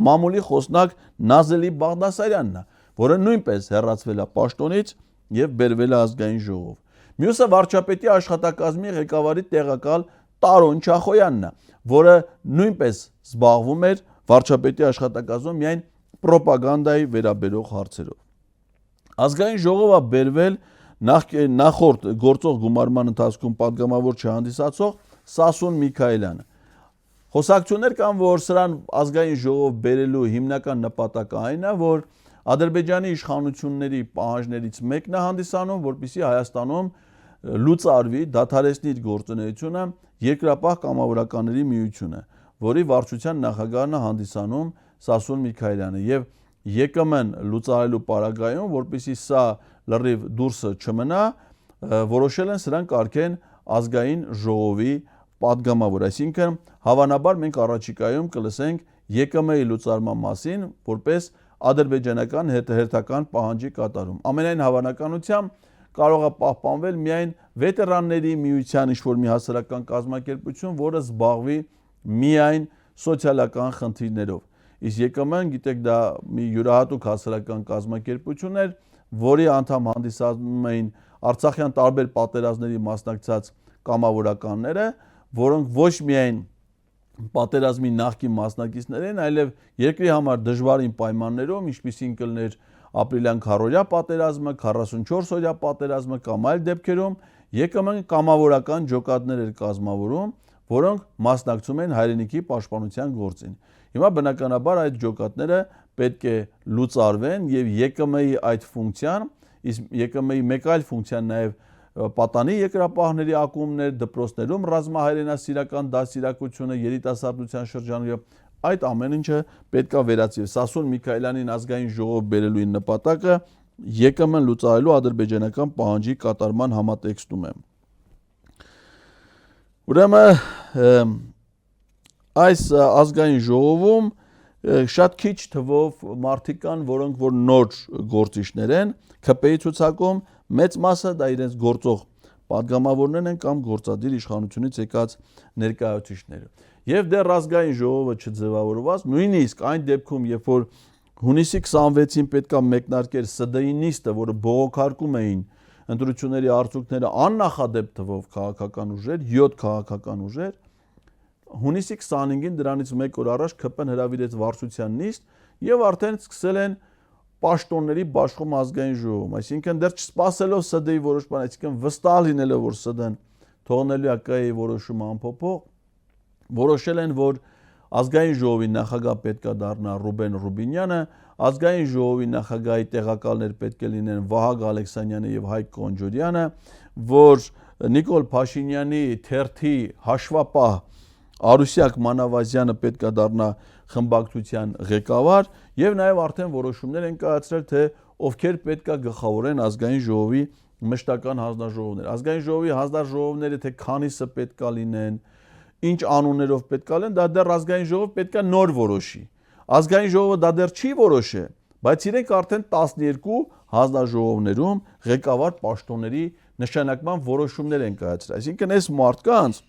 մամուլի խոսնակ Նազելի Բաղդասարյանն է, որը նույնպես հեռացվել է պաշտոնից եւ բերվել է ազգային ժողով։ Մյուսը վարչապետի աշխատակազմի ղեկավարի տեղակալ Տարոն Չախոյանն է, որը նույնպես զբաղվում էր վարչապետի աշխատակազմում միայն պրոպագանդայի վերաբերող հարցերով։ Ազգային ժողովը բերվել նախորդ գործող գումարման ընթացքում падգամավոր չհանդիսացող Սասուն Միքայելյանը։ Խոսակցություններ կան, որ սրան ազգային ժողով բերելու հիմնական նպատակը այն է, որ Ադրբեջանի իշխանությունների պահանջներից մեկն է հանդիսանում, որպեսզի Հայաստանում լուծարվի, դադարեցնի իր գործունեությունը երկրապահ կամավորականների միությունը, որի վարչության նախագահն է հանդիսանում Սասուն Միքայելյանը եւ ԵԿՄ-ն լուծարելու պարագայում, որպեսզի սա լրիվ դուրսը չմնա, որոշել են սրան կարգեն ազգային ժողովի падգամավոր, այսինքն հավանաբար մենք առաջիկայում կլսենք ԵԿՄ-ի լուծարման մասին, որպես ադրբեջանական հերթական պահանջի կատարում։ Ամենայն հավանականությամբ կարող է պահպանվել միայն վետերանների միության ինչ-որ մի հասարակական կազմակերպություն, որը զբաղվի միայն սոցիալական խնդիրներով։ Իսկ ԵԿՄ-ն, գիտեք, դա մի յուրահատուկ հասարակական կազմակերպություն էր, որի անդամ հանդիսանում էին Արցախյան տարբեր պատերազմների մասնակցած կամավորականները, որոնք ոչ միայն պատերազմի նախկին մասնակիցներ են, այլև երկրի համար դժվարին պայմաններում, ինչպիսին կլներ ապրիլյան քառօրյա պատերազմը, 44-օրյա պատերազմը կամ այլ դեպքերում ԵԿՄ-ն կամավորական ջոկատներ էր կազմավորում, որոնք մասնակցում են հայրենիքի պաշտպանության գործին։ Հիմա բնականաբար այդ ջոկատները պետք է լուծարվեն եւ ԵԿՄ-ի այդ ֆունկցիան, իսկ ԵԿՄ-ի մեկ այլ ֆունկցիան նաեւ պատանի երկրապահների ակումբներ, դպրոցներում ռազմահայրենասիրական դասիրակությունը, երիտասարդության շրջանում այդ ամեն ինչը պետք է վերացվի։ Սասուն Միքայելյանին ազգային ժողով բերելու նպատակը ԵԿՄ-ն լուծարելու ադրբեջանական պահանջի կատարման համատեքստում է։ Ուրեմն այս ազգային ժողովում շատ քիչ թվով մարդիկ կան, որոնք որ նոր գործիչներ են, ՔՊ-ի ցուցակում մեծ մասը դա իրենց գործող падգամավորներն են կամ գործադիր իշխանությունից եկած ներկայացուցիչները։ Եվ դեռ ազգային ժողովը չձևավորված, նույնիսկ այն դեպքում, երբ որ հունիսի 26-ին պետքա մեկնարկեր ՍԴ-ի նիստը, որը բողոքարկում էին ընտրությունների արդյունքները աննախադեպ թվով քաղաքական ուժեր, 7 քաղաքական ուժեր, հունիսի 25-ին դրանից մեկ օր առաջ ՔՊ-ն հրավիրեց վարչության նիստ եւ արդեն սկսել են պաշտոնների բաշխում ազգային ժողովում, այսինքն դեռ չսպասելով ՍԴ-ի որոշման, այսինքն վստահ լինելով որ ՍԴ-ն թողնելու է ԿԸ-ի որոշումը անփոփոխ, որոշել են որ ազգային ժողովի նախագահ պետք է դառնա Ռուբեն Ռուբինյանը, ազգային ժողովի նախագահի տեղակալներ պետք է լինեն Վահագ Ալեքսանյանը եւ Հայկ Կոնջորյանը, որ Նիկոլ Փաշինյանի թերթի հաշվապահ Արուսյակ Մանավազյանը պետք է դառնա խմբակցության ղեկավար եւ նաեւ արդեն որոշումներ են կայացրել թե ովքեր պետք է գլխավորեն ազգային ժողովի մշտական հանձնաժողովները։ Ազգային ժողովի հանձնաժողովները թե քանիսը պետք է լինեն, ինչ անուններով պետք է լինեն, դա դեռ ազգային ժողով պետք է նոր որոշի։ Ազգային ժողովը դա դեռ չի որոշե, բայց իրենք արդեն 12 հանձնաժողովներում ղեկավար պաշտոնների նշանակման որոշումներ են կայացրել։ Այսինքն այս մարդկանց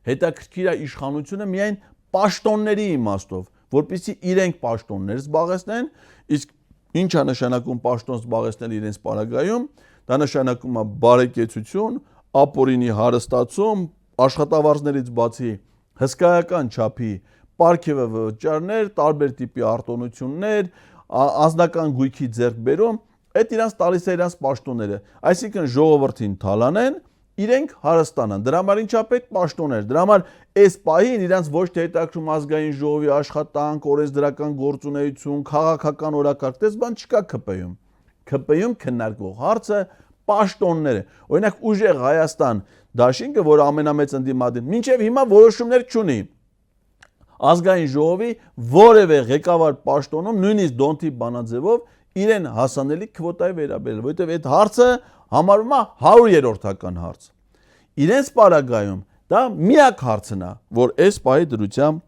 հետաքրքիր է իշխանությունը միայն պաշտոնների իմաստով, որպեսզի իրենք պաշտոններ զբաղեցնեն, իսկ ինչ է նշանակում պաշտոն զբաղեցնել իրենց պարագայում, դա նշանակում է բարեկեցություն, ապօրինի հարստացում, աշխատավարձներից բացի հսկայական չափի պարգևը վճարներ, տարբեր տիպի արտոնություններ, անձնական գույքի ձեռքբերում, այդ իրանց տալիս է իրանց պաշտոնները, այսինքն ժողովրդին թալանեն, իրենք հարստանան։ Դրա համար ինչա պետք պաշտոններ։ Դրա համար այս պահին իրենց ոչ թե հետաքրում ազգային ժողովի աշխատանք, օրենսդրական գործունեություն, քաղաքական օրակարգ, դες բան չկա ԿՊ-ում։ ԿՊ-ում քննարկվող հարցը պաշտոններ է։ Օրինակ ուժեղ Հայաստան դաշինքը, որ ամենամեծ ընդդիմադիր, մինչև հիմա որոշումներ չունի։ Ազգային ժողովի որևէ ղեկավար պաշտոնում նույնիսկ Դոնթի բանաձևով իրեն հասանելի քվոտայի վերաբերել, որովհետև այդ հարցը համարվում է 100-րդական հարց։ Իրենց պարագայում դա միակ հարցն է, որ այս պահի դրությամբ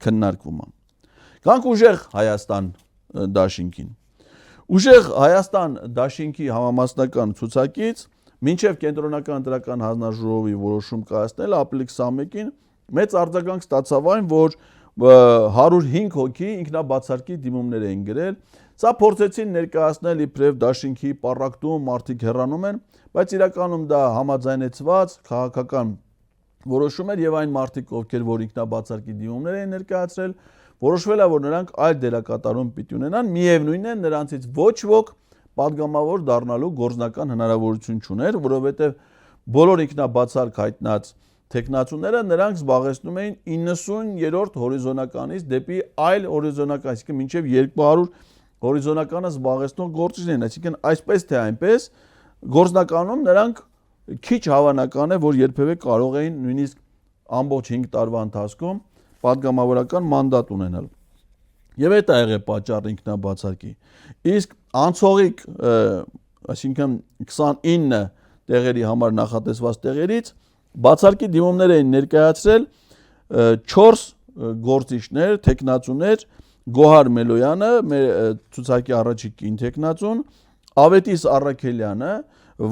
քննարկվում է։ Գանք ուժեղ Հայաստան դաշինքին։ Ուժեղ Հայաստան դաշինքի համամասնական ցուցակից մինչև կենտրոնական ընտրական հանձնաժողովի որոշում կայացնել ապրիլի 21-ին մեծ արձագանք ստացավ այն, որ 105 հոգի ինքնաբացարկի դիմումներ էին գրել։ Սա փորձեցին ներկայացնել իբրև դաշինքի պառակտում, մարդիկ հեռանում են, բայց իրականում դա համաձայնեցված քաղաքական որոշում էր եւ այն մարդիկ, ովքեր որ ինքնաբացարկի դիմումներ էին ներկայացրել, որոշվել է, որ նրանք այլ դերակատարում պիտի ունենան, միևնույնն է նրանցից ոչ ոք պատգամավոր դառնալու գործնական հնարավորություն չուներ, որովհետեւ բոլոր ինքնաբացարկ հայտնած տեխնացուները նրանք զբաղեցնում էին 90-րդ հորիզոնականից դեպի այլ հորիզոնական, այսինքն մինչև 200 հորիզոնականը զբաղեցնող գործիչներն, այսինքն այսպես թե այնպես գործնականում նրանք քիչ հավանական է, որ երբևէ կարող էին նույնիսկ ամբողջ 5 տարվա ընթացքում պատգամավորական մանդատ ունենալ։ Եվ այդ է եղել պատճառը ինքնաբացարկի։ Իսկ անցողիկ, այսինքն 29 տեղերի համար նախատեսված տեղերից բացարկի դիմումներ էին ներկայացրել 4 գործիչներ, տեխնացուներ, Գոհար Մելոյանը, մեր ցուցակի առաջին կին տեխնացուն, Ավետիս Առաքելյանը,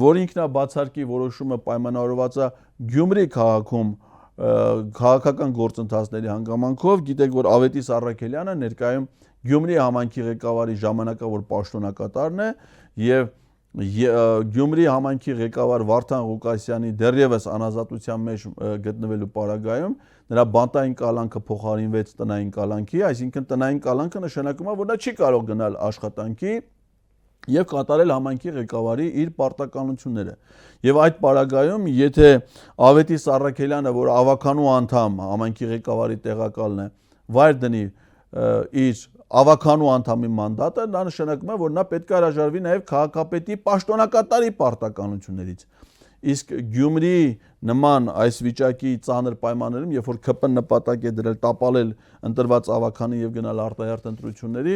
որ ինքնաբացարկի որոշումը պայմանավորված է Գյումրի քաղաքում քաղաքական գործընթացների հանգամանքով, գիտեք, որ Ավետիս Առաքելյանը ներկայում Գյումրի համայնքի ղեկավարի ժամանակավոր պաշտոնակատարն է եւ Գյումրի համայնքի ղեկավար Վարդան Ղուկասյանի դեռևս անազատության մեջ գտնվելու պարագայում նրա բանտային կալանքը փոխարինվեց տնային կալանքի, այսինքն տնային կալանքը նշանակում է, որ նա չի կարող գնալ աշխատանքի եւ կատարել համայնքի ղեկավարի իր պարտականությունները։ Եվ այդ պարագայում, եթե Ավետիս Առաքելյանը, որ ավականու անդամ համայնքի ղեկավարի տեղակալն է, վայր դնի իր ավականու անդամի մանդատը, դա նշանակում է, որ նա պետք է հրաժարվի նաև քաղաքապետի պաշտոնակատարի պարտականություններից։ Իսկ Գյումրի նման այս վիճակի ծանր պայմաններում, երբ որ ԿՊ-ն նպատակ է դրել տապալել ընտրված ավականին եւ գնալ արտահերթ ընտրությունների,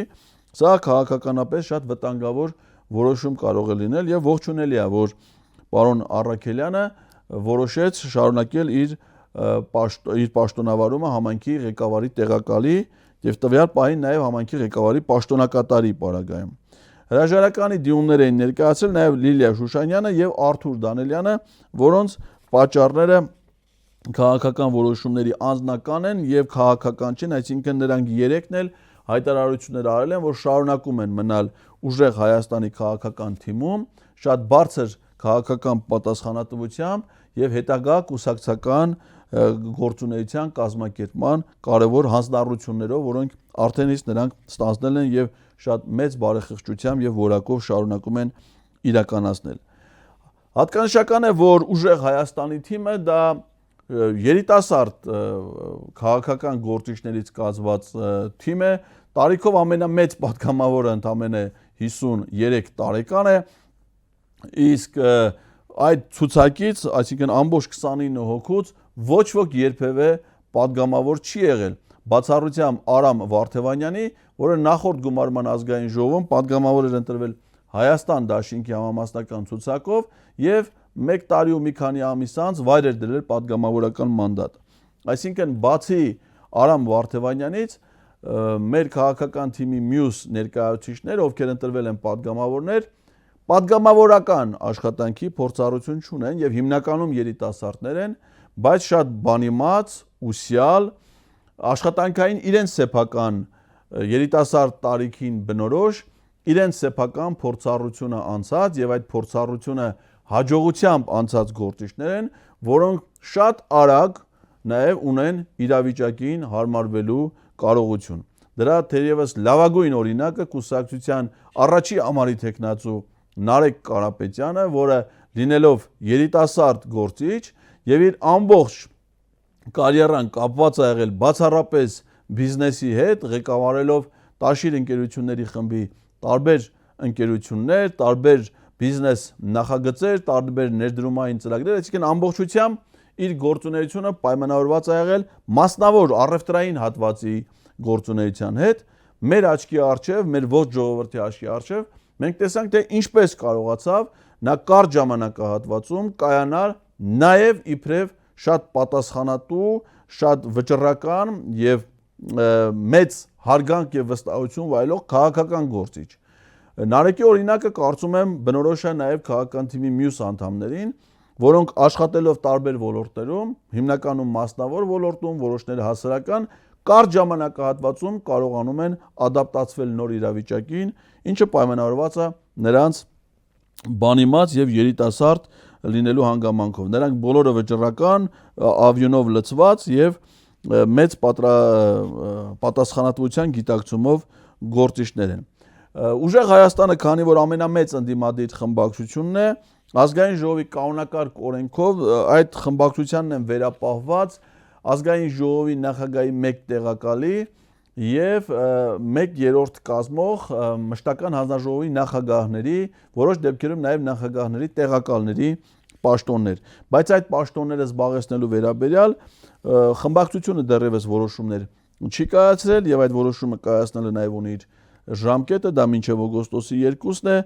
սա քաղաքականապես շատ վտանգավոր որոշում կարող է լինել եւ ողջունելի է, որ պարոն Առաքելյանը որոշեց շարունակել իր պաշտոնավարումը համայնքի ղեկավարի տեղակալի եւ տվյալ պահին նաեւ համայնքի ղեկավարի պաշտոնակատարի պարագայում։ Հրաժարականի դիմումներ էին ներկայացրել նաեւ Լիլիա Շուշանյանը եւ Արթուր Դանելյանը, որոնց պատճառները քաղաքական որոշումների անձնական են եւ քաղաքական չեն, այսինքն նրանք երեքն էլ հայտարարություններ արել են, որ շարունակում են մնալ ուժեղ Հայաստանի քաղաքական թիմում, շատ բարձր քաղաքական պատասխանատվությամբ եւ հետագա կուսակցական գործունեության կազմակերպման կարևոր հանձնառություններով, որոնք արդեն իսկ նրանք ստանձնել են եւ շատ մեծ բարեխղճությամբ եւ որակով շարունակում են իրականացնել։ Հատկանշական է, որ ուժեղ Հայաստանի թիմը դա երիտասարդ քաղաքական գործիչներից կազմված թիմ է, տարիքով ամենամեծ պատգամավորը ընդամենը 53 տարեկան է, իսկ այդ ցուցակից, այսինքն ամբողջ 29 հոգուց ոչ ոք երբևէ պատգամավոր չի եղել, բացառությամբ Արամ Վարդևանյանի, որը նախորդ գումարման ազգային ժողովում պատգամավոր էր ընտրվել Հայաստան դաշինքի համամասնական ցուցակով եւ 1 տարի ու մի քանի ամիս անց վայր էր դրել պատգամավորական մանդատ։ Այսինքն բացի Արամ Վարդևանյանից մեր քաղաքական թիմի մյուս ներկայացուցիչներ, ովքեր ընտրվել են պատգամավորներ, պատգամավորական աշխատանքի փորձառություն չունեն եւ հիմնականում երիտասարդներ են, բայց շատ բանիմաց, ուսյալ, աշխատանքային իրենց սեփական երիտասարդ տարիքին բնորոշ իրենց սեփական փորձառությունը անցած եւ այդ փորձառությունը հաջողությամբ անցած գործիչներ են, որոնք շատ արագ նաեւ ունեն իրավիճակին հարմարվելու կարողություն։ Դրա թերևս լավագույն օրինակը կուսակցության առաջի ամառի տեխնացու Նարեկ Կարապետյանը, որը լինելով երիտասարդ գործիչ եւ իր ամբողջ կարիերան կապված է եղել բացառապես բիզնեսի հետ, ղեկավարելով Տաշիր ընկերությունների խմբի տարբեր ընկերություններ, տարբեր բիզնես նախագծեր, տարբեր ներդրումային ծրագրեր, այսինքն ամբողջությամբ իր գործունեությունը պայմանավորված է եղել մասնավոր առևտրային հատվածի գործունեության հետ, մեր աչքի առջև, մեր ողջ ժողովրդի աչքի առջև մենք տեսանք, թե ինչպես կարողացավ նա կարճ ժամանակահատվածում կայանալ նաև իբրև շատ պատասխանատու, շատ վճռական եւ մեծ հարգանք եւ վստահություն վայելող քաղաքական գործիչ։ Նարեկի օրինակը կարծում եմ բնորոշ է նաև քաղաքական թիմի մյուս անդամներին, որոնք աշխատելով տարբեր ոլորտներում, հիմնականում մասնավոր ոլորտում, որոշները հասարակական, կարճ ժամանակահատվածում կարողանում են ադապտացվել նոր իրավիճակին, ինչը պայմանավորված է նրանց բանիմաց եւ երիտասարդ լինելու հանգամանքով։ Նրանք բոլորը վճռական, ավյունով լցված եւ մեծ պատասխանատվության գիտակցումով գործիչներ են։ Ուժեղ Հայաստանը, քանի որ ամենամեծ ընդդիմադիր խմբակցությունն է, ազգային ժողովի կանոնակարգ օրենքով այդ խմբակցությանն են վերապահված ազգային ժողովի նախագահի մեկ տեղակալի եւ 1/3 կազմող մշտական հանձնաժողովի նախագահների, որոշ դեպքերում նաեւ նախագահների տեղակալների պաշտոններ, բայց այդ պաշտոնները զբաղեցնելու վերաբերյալ խմբակցությունը դեռևս որոշումներ չի կայացրել եւ այդ որոշումը կայացնելը նաեւ ունի իր ժամկետը, դա մինչեւ օգոստոսի 2-ն է,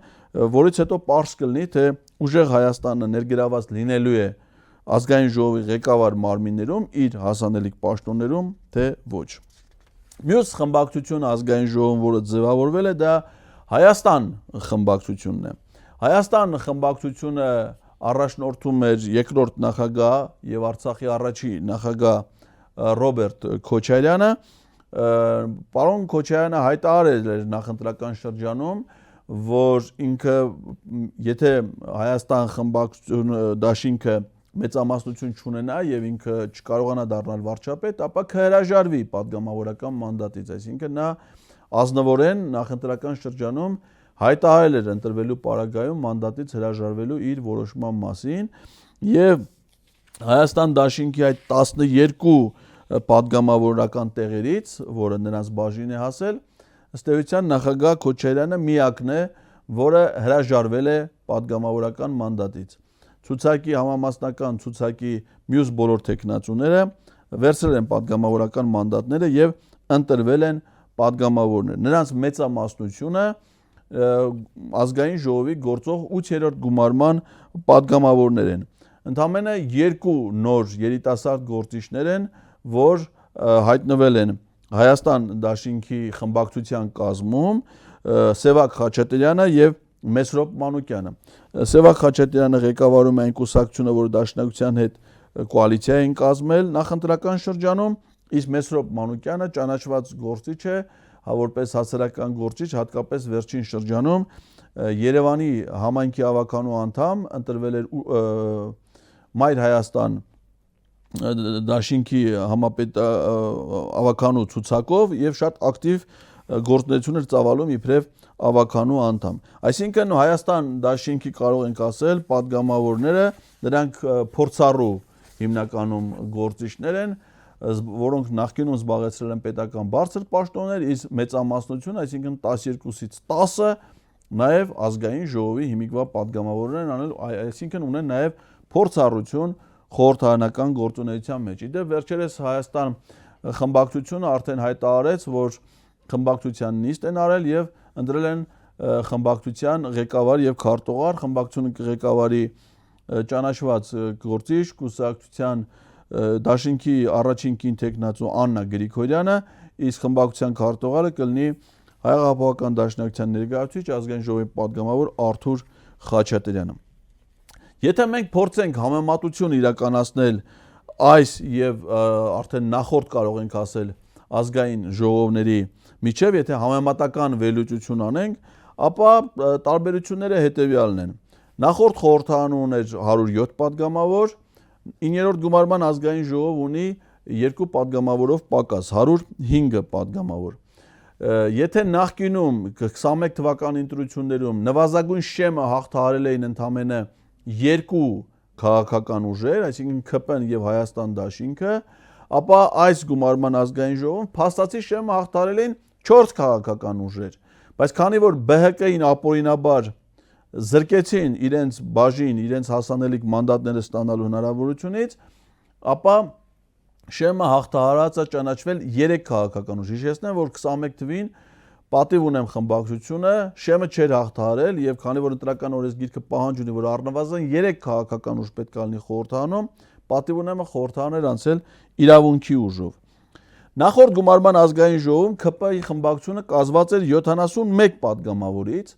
որից հետո պարզ կլինի, թե ուժեղ Հայաստանը ներգրաված լինելու է ազգային ժողովի ղեկավար մարմիններում իր հասանելիք պաշտոններում, թե ոչ։ Մյուս խմբակցությունը ազգային ժողովում, որը ձևավորվել է, դա Հայաստան խմբակցությունն է։ Հայաստան խմբակցությունը առաջնորդում էր երկրորդ նախագահ եւ Արցախի առաջին նախագահ Ռոբերտ Քոչարյանը։ Պարոն Քոչարյանը հայտարարել էր նախընտրական շրջանում, որ ինքը եթե Հայաստան խմբակցություն դաշինքը մեծամասնություն չունենա եւ ինքը չկարողանա դառնալ վարչապետ, ապա կհրաժարվի падգամավորական մանդատից, այսինքն նա ազնվորեն նախընտրական շրջանում հայտարարել էր ընտրվելու պարագայում մանդատից հրաժարվելու իր որոշման մասին եւ Հայաստան դաշինքի այդ 12 падգամավորական տեղերից, որը նրանց բաժին է հասել, ըստ էության նախագահ Քոչարյանը միակն է, որը հրաժարվել է падգամավորական մանդատից։ Ցուցակի համամասնական ցուցակի մյուս բոլոր տեխնացուները վերցրել են падգամավորական մանդատները եւ ընտրվել են падգամավորներ։ Նրանց մեծամասնությունը ազգային ժողովի գործող 8-րդ գումարման падգամավորներ են։ Ընդամենը 2 նոր երիտասարդ գործիչներ են, որ հայտնվել են Հայաստան դաշինքի խմբակցության կազմում, Սևակ Խաչատրյանը եւ Մեսրոպ Մանուկյանը։ Սևակ Խաչատրյանը ղեկավարում է այն կուսակցությունը, որը դաշնակցության հետ կոալիցիա են կազմել նախընտրական շրջանում, իսկ Մեսրոպ Մանուկյանը ճանաչված գործիչ է, որպես հասարակական գործիչ, հատկապես վերջին շրջանում Երևանի համայնքի ավականու անդամ ընտրվել էր Մայր Հայաստան դաշինքի համապետ ավականու ցուցակով եւ շատ ակտիվ գործունեություն էր ծավալում իբրև ավականու անդամ։ Այսինքն Հայաստան դաշինքի կարող ենք ասել падգամավորները նրանք փորձառու հիմնականում գործիչներ են, որոնք նախկինում զբաղեցրել են պետական բարձր պաշտոններ, իսկ մեծամասնություն, այսինքն 12-ից 10-ը նաև ազգային ժողովի հիմիկվա падգամավորներ են անել, այսինքն ունեն նաև փորձառություն խորհրդարանական գործունեության մեջ։ Իդեպ վերջերս Հայաստան խմբակցությունը արդեն հայտարարեց, որ խմբակցության նիստ են արել եւ ընտրել են խմբակցության ղեկավար եւ քարտուղար, խմբակցությունը կղեկավարի ճանաչված գործիչ, կուսակցության դաշինքի առաջին կին տեխնացու Աննա Գրիգորյանը, իսկ խմբակցության քարտուղարը կլինի Հայ-Աղափողական դաշնակցության ներկայացուցիչ ազգային ժողովի падգամավոր Արթուր Խաչատրյանը։ Եթե մենք փորձենք համեմատություն իրականացնել այս եւ արդեն նախորդ կարող ենք ասել ազգային ժողովների միջև, եթե համեմատական վերլուծություն անենք, ապա տարբերությունները հետեւյալն են։ Նախորդ խորհրդարանը ուներ 107 падգամավոր, 9-րդ գումարման ազգային ժողով ունի 2 падգամավորով պակաս, 105 падգամավոր։ Եթե նախկինում 21 թվականի ընտրություններում նվազագույն շեմը հաղթահարել էին ընդամենը երկու քաղաքական ուժեր, այսինքն ՔՊ-ն եւ Հայաստան Դաշինքը, ապա այս գումարման ազգային ժողովում փաստացի Շեմը հաղթարել են 4 քաղաքական ուժեր, բայց քանի որ ԲՀԿ-ին ապօրինաբար զրկեցին իրենց բաժին, իրենց հասանելիք մանդատները ստանալու հնարավորությունից, ապա Շեմը հաղթահարած է ճանաչվել 3 քաղաքական ուժ։ Հիշեցնեմ, որ 21 թվին պատիվ ունեմ խմբակցությունը, Շեմը չէր հաղթահարել եւ քանի որ ընտրական օրենսգիրքը պահանջ ունի, որ առնվազն 3 քաղաքական ուժ պետք է լինի խորհրդանում, պատիվ ունեմը խորհրդաներ անցել իրավունքի ուժով։ Նախորդ գումարման ազգային ժողովում ՔՊ-ի խմբակցությունը կազմված էր 71 падգամավորից։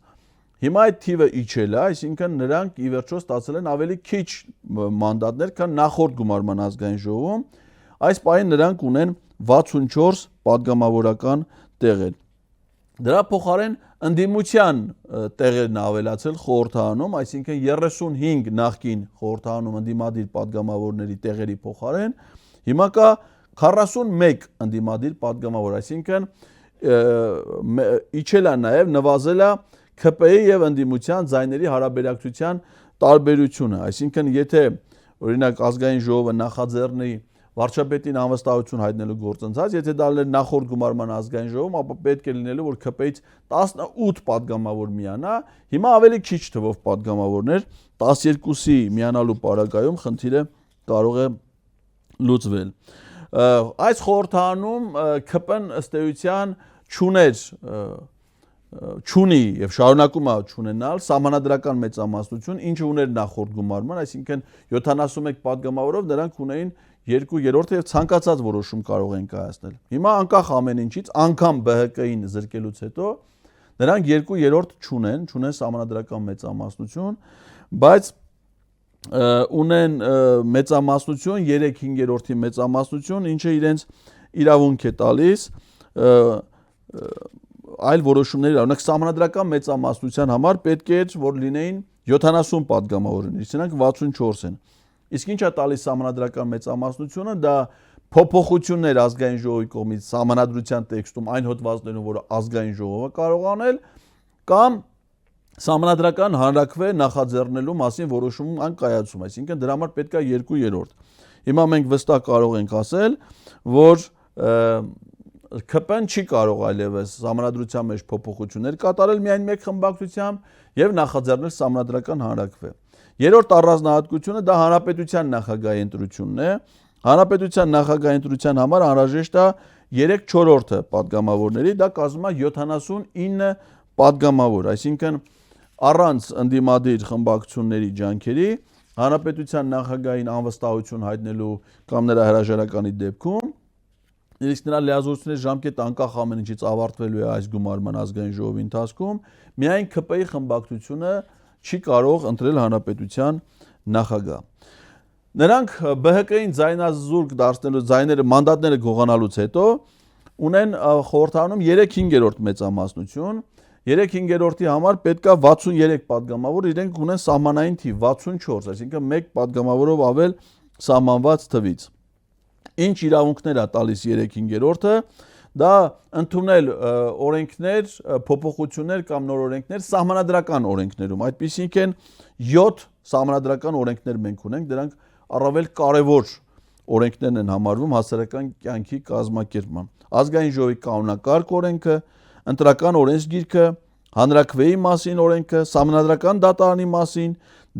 Հիմա այդ թիվը իջել է, այսինքն նրանք ի վերջո ստացել են ավելի քիչ մանդատներ, քան նախորդ գումարման ազգային ժողովում։ Այս պահին նրանք ունեն 64 падգամավորական տեղեր։ Դրա փոխարեն ընդդիմության տեղերն ավելացել խորհրդանում, այսինքն 35 նախկին խորհրդանում ընդդիմադիր падգամավորների տեղերի փոխարեն հիմա կա 41 ընդդիմադիր падգամավոր, այսինքն իջել է նաև նվազել է ՔՊ-ի եւ ընդդիմության ձայների հարաբերակցության տարբերությունը, այսինքն եթե օրինակ ազգային ժողովը նախաձեռնի վարչապետին անվստահություն հայտնելու գործընթաց, եթե դա լիներ նախորդ գումարման ազգային ժողովում, ապա պետք է լինելու որ ՔՊ-ից 18 падգամավոր միանա, հիմա ավելի քիչ թվով падգամավորներ 12-ի միանալու պարագայում խնդիրը կարող է լուծվել։ Այս խորհրդանում ՔՊ-ն ըստ էության չունի եւ շարունակում է չունենալ սահմանադրական մեծամասնություն, ինչը ուներ նախորդ գումարման, այսինքն 71 падգամավորով նրանք ունեին 2/3 եւ ցանկացած որոշում կարող են կայացնել։ Հիմա անկախ ամեն ինչից, անգամ ԲՀԿ-ին զրկելուց հետո նրանք 2/3 չունեն սահմանադրական մեծամասնություն, բայց ունեն մեծամասնություն, 3/5 մեծամասնություն, ինչը իրենց իրավունք է տալիս այլ որոշումներ, օրինակ սահմանադրական մեծամասնության համար պետք է որ լինեին 70 падգամավորներ, սրանք 64 են։ Իսկ ինչ է տալիս սահմանադրական մեծամասնությունը, դա փոփոխություններ ազգային ժողովի կողմից սահմանադրության տեքստում այն հոդվածներում, որ ազգային ժողովը կարող անել, կամ սահմանադրական հանրաքվե նախաձեռնելու մասին որոշում անկայացում, այսինքն դրա համար պետք է 2/3։ Հիմա մենք վստահ կարող ենք ասել, որ ՔՊ-ն չի կարող այլևս սահմանադրության մեջ փոփոխություններ կատարել միայն մեկ խմբակցությամբ եւ նախաձեռնել սահմանադրական հանրաքվե։ Երրորդ առանձնահատկությունը դա հանրապետության նախագահի ընտրությունն է։ Հանրապետության նախագահի ընտրության համար անհրաժեշտ է 3/4 падգամավորների, դա կազմում է 79 падգամավոր, այսինքն առանց ընդդիմադիր խմբակցությունների ջանքերի հանրապետության նախագահին անվստահություն հայտնելու կամ նրա հրաժարականի դեպքում իսկ նրա լիազորությունների ժամկետը անկախ ամեն ինչից ավարտվելու է այս գումարման ազգային ժողովի ընթացքում, միայն ՔՊ-ի խմբակցությունը չի կարող ընտրել հանրապետության նախագահ։ Նրանք ԲՀԿ-ին ձայնազուրկ դարձնելու ձայները մանդատները գողանալուց հետո ունեն խորհրդանում 3/5 մեծամասնություն, 3/5-ի համար պետք է 63 падգամավոր, իրենք ունեն սահմանային թիվ 64, այսինքն 1 падգամավորով ավել սահմանված թվից։ Ինչ իրավունքներ է տալիս 3/5-ը, դա ընդունել օրենքներ, փոփոխություններ կամ նոր օրենքներ սահմանադրական օրենքներում, այդպիսիք են 7 սահմանադրական օրենքներ մենք ունենք, դրանք առավել կարևոր օրենքներն են համարվում հասարակական կյանքի կազմակերպման։ Ազգային ժողովի կանոնակարգ օրենքը, ընտրական օրենսգիրքը, հանրաքվեի մասին օրենքը, սահմանադրական դատարանի մասին,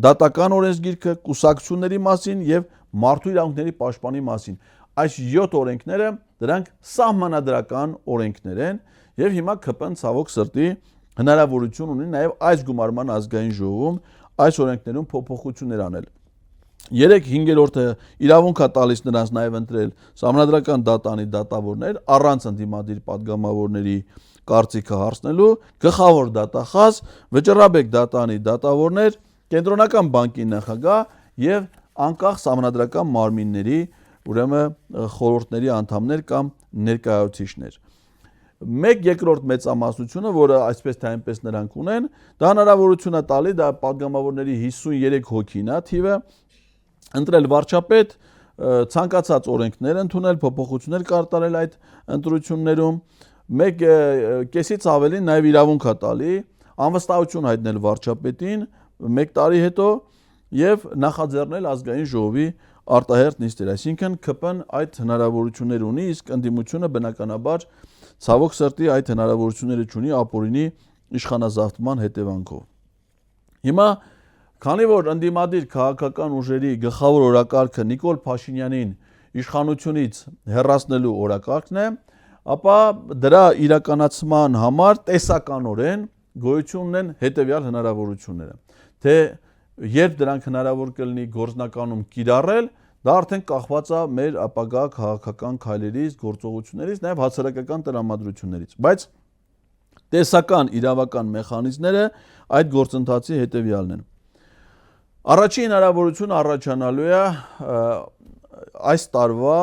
դատական օրենսգիրքը, կուսակցությունների մասին եւ մարդու իրավունքների պաշտպանի մասին։ Այս 7 օրենքները դրանք սահմանադրական օրենքներ են եւ հիմա ՔՊ-ն ցավոք սրտի հնարավորություն ունի նաեւ այս գումարման ազգային ժողովում այս օրենքներում փոփոխություններ անել։ 3/5-ը իրավունք է տալիս նրանց նաեւ ընտրել սահմանադրական դատանի դատավորներ առանց ընդդիմադիր падգամավորների կարծիքը հարցնելու, գլխավոր դատախազ, վճռաբեկ դատանի դատավորներ, կենտրոնական բանկի նախագահ եւ անկախ սահմանադրական մարմինների ուրեմն խորհուրդների անդամներ կամ ներկայացուցիչներ։ 1/2 մեծամասնությունը, որը այսպես թե այնպես նրանք ունեն, դա հնարավորություն է տալի, դա падգամավորների 53 հոգին է թիվը, ընտրել վարչապետ, ցանկացած օրենքներ ընդունել, փոփոխություններ կատարել այդ ընտրություններում, 1/5-ից ավելին նաև իրավունք է տալի անվստահություն հայտնել վարչապետին 1 տարի հետո եւ նախաձեռնել ազգային ժողովի արտահերթ նիստեր, այսինքն ԿՊ-ն այդ հնարավորություններ ունի, իսկ ընդդիմությունը բնականաբար ցավոք սրտի այդ հնարավորությունները չունի ապօրինի իշխանազավթման հետևանքով։ Հիմա քանի որ ընդդիմադիր քաղաքական ուժերի գլխավոր օրակարգը Նիկոլ Փաշինյանին իշխանությունից հեռացնելու օրակարգն է, ապա դրա իրականացման համար տեսականորեն գոյություն ունեն հետևյալ հնարավորությունները, թե երբ դրանք հնարավոր կլինի գործնականում կիրառել, դա արդեն կախված է մեր ապագա քաղաքական քայլերից, գործողություններից, նաև հասարակական տրամադրություններից, բայց տեսական իրավական մեխանիզմները այդ գործընթացի հետևյալն են։ Առաջին հնարավորությունը առաջանալու է այս տարվա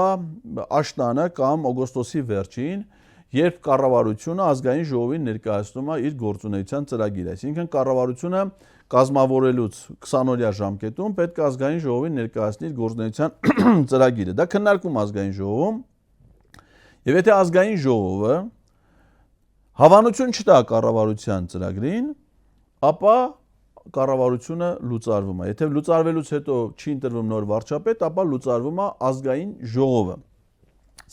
աշնանը կամ օգոստոսի վերջին, երբ կառավարությունը ազգային ժողովին ներկայացնում է իր գործունեության ծրագիրը, այսինքն կառավարությունը կազմավորելուց 20-օրյա ժամկետում պետք է ազգային ժողովին ներկայացնի իր գործունեության ծրագիրը։ Դա քննարկում ազգային ժողովում, եւ եթե ազգային ժողովը հավանություն չտա կառավարության ծրագրին, ապա կառավարությունը լուծարվում է։ Եթե լուծարվելուց հետո չի ընտրվում նոր վարչապետ, ապա լուծարվում է ազգային ժողովը։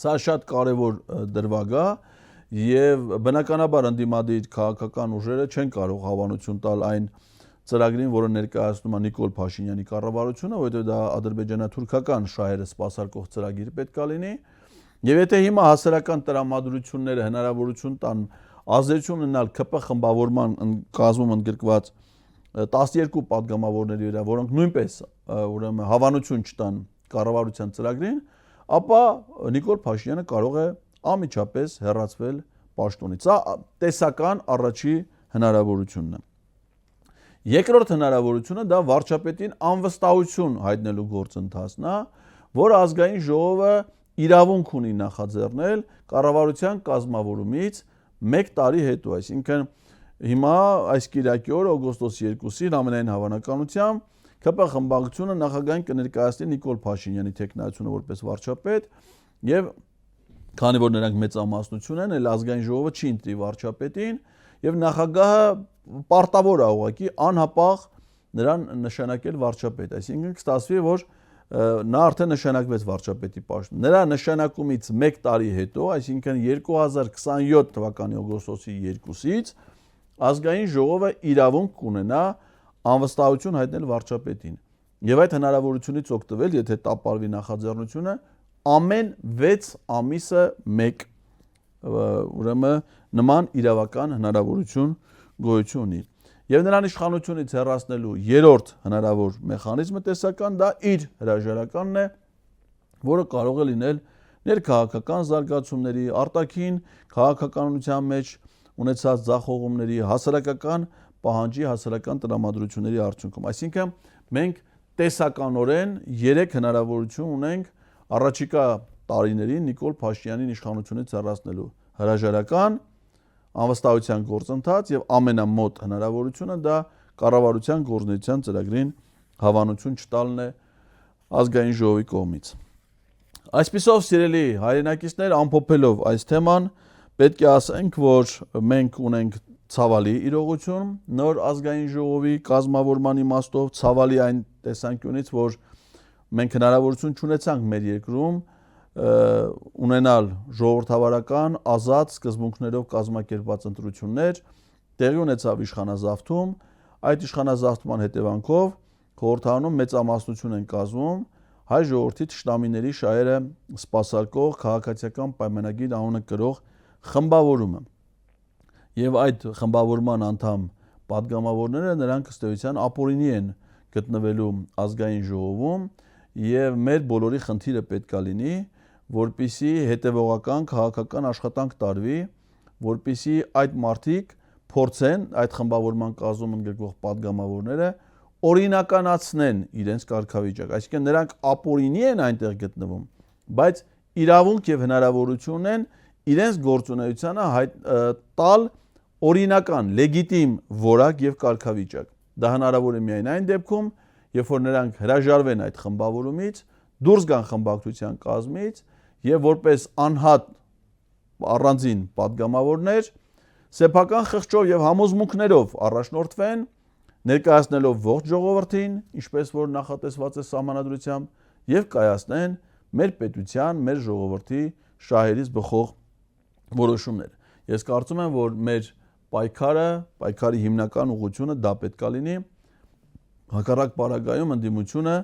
Սա շատ կարևոր դրվագ է եւ բնականաբար ընդդիմադիր քաղաքական ուժերը չեն կարող հավանություն տալ այն ծրագրին, որը ներկայացնում է Նիկոլ Փաշինյանի կառավարությունը, որովհետեւ դա ադրբեջանա-թուրքական շահերը սպասարկող ծրագիր պետք է լինի։ Եվ եթե հիմա հասարակական տրամադրությունները հնարավորություն տան ազդեցություն ունենալ ԿՊ խմբավորման կազմում ընդգրկված 12 падգամավորների վրա, որոնք նույնպես ուրեմն հավանություն չտան կառավարության ծրագրին, ապա Նիկոլ Փաշինյանը կարող է անմիջապես հեռացվել պաշտոնից։ Սա տեսական առաջի հնարավորությունն է։ Երկրորդ հնարավորությունը դա վարչապետին անվստահություն հայտնելու գործընթացն է, որ ազգային ժողովը իրավունք ունի նախաձեռնել կառավարության կազմավորումից 1 տարի հետո, այսինքն հիմա այս կիրակի օրը օգոստոսի 2-ին ամենայն հավանականությամբ ԿՊ խմբակցությունը նախագահին կներկայացնի Նիկոլ Փաշինյանի թեկնածությունը որպես վարչապետ եւ քանի որ նրանք մեծամասնություն են, էլ ազգային ժողովը չի ընտրի վարչապետին եւ նախագահը պարտավոր է ուղղակի անհապաղ նրան նշանակել վարչապետ, այսինքն կստացվի, որ նա արդեն նշանակվեց վարչապետի պաշտոն։ Նրա նշանակումից 1 տարի հետո, այսինքն 2027 թվականի օգոստոսի 2-ից ազգային ժողովը իրավունք կունենա անվստահություն հայտնել վարչապետին։ Եվ այդ հնարավորությունից օգտվել, եթե տապալվի նախաձեռնությունը, ամեն 6 ամիսը 1 ուրեմն նման իրավական հնարավորություն գոյություն ունի։ Եվ նրան իշխանությունից հեռացնելու երրորդ հնարավոր մեխանիզմը տեսական դա իր հրաժարականն է, որը կարող է լինել ներքաղաքական զարգացումների, արտաքին քաղաքականության մեջ ունեցած ձախողումների, հասարակական պահանջի, հասարակական տրամադրությունների արդյունքում։ Այսինքն մենք տեսականորեն 3 հնարավորություն ունենք առաջիկա տարիներին Նիկոլ Փաշինյանին իշխանությունից հեռացնելու հրաժարական, անվստահության գործընթաց եւ ամենամոտ հնարավորությունը դա կառավարության գործունեության ծրագրին հավանություն չտալն է ազգային ժողովի կողմից։ Այսպիսով, սիրելի հայրենակիցներ, ամփոփելով այս թեման, պետք է ասենք, որ մենք ունենք ցավալի իրողություն նոր ազգային ժողովի կազմավորման իմաստով, ցավալի այն տեսանկյունից, որ մենք հնարավորություն չունեցանք մեր երկրում ունենալ ժողովրդավարական, ազատ սկզբունքներով կազմակերպված ընտրություններ, տեղի ունեցավ իշխանազավթում, այդ իշխանազավթման հետևանքով խորհրդարանում մեծամասնություն են կազմում հայ ժողովրդի թշնամիների շահերը սպասարկող քաղաքացիական պայմանագիր անունը կրող խմբավորումը։ Եվ այդ խմբավորման անդամ падգամավորները նրանք ըստ էության ապօրինի են գտնվելու ազգային ժողովում եւ մեր բոլորի խնդիրը պետք է լինի, որպիսի հետևողական քաղաքական աշխատանք տարվի, որպիսի այդ մարդիկ փորձեն այդ խմբավորման կազմում ընդգրկվող падգամավորները օրինականացնեն իրենց կարգավիճակ, այսինքն նրանք ապօրինի են այնտեղ գտնվում, բայց իրավունք եւ հնարավորություն են իրենց գործունեությանը տալ օրինական, լեգիտիմ որակ եւ կարգավիճակ։ Դա հնարավոր է միայն այն դեպքում, երբ որ նրանք հրաժարվեն այդ խմբավորումից, դուրս գան խմբակցության կազմից եւ որպես անհատ առանձին падգամավորներ սեփական խղճով եւ համոզմունքներով առաջնորդվեն ներկայացնելով ողջ ժողովրդին, ինչպես որ նախատեսված է սահմանադրությամբ, եւ կայացնեն մեր պետության, մեր ժողովրդի շահերից բխող որոշումներ։ Ես կարծում եմ, որ մեր պայքարի հիմնական ուղղությունը դա պետք է լինի, հակառակ պարագայում ընդդիմությունը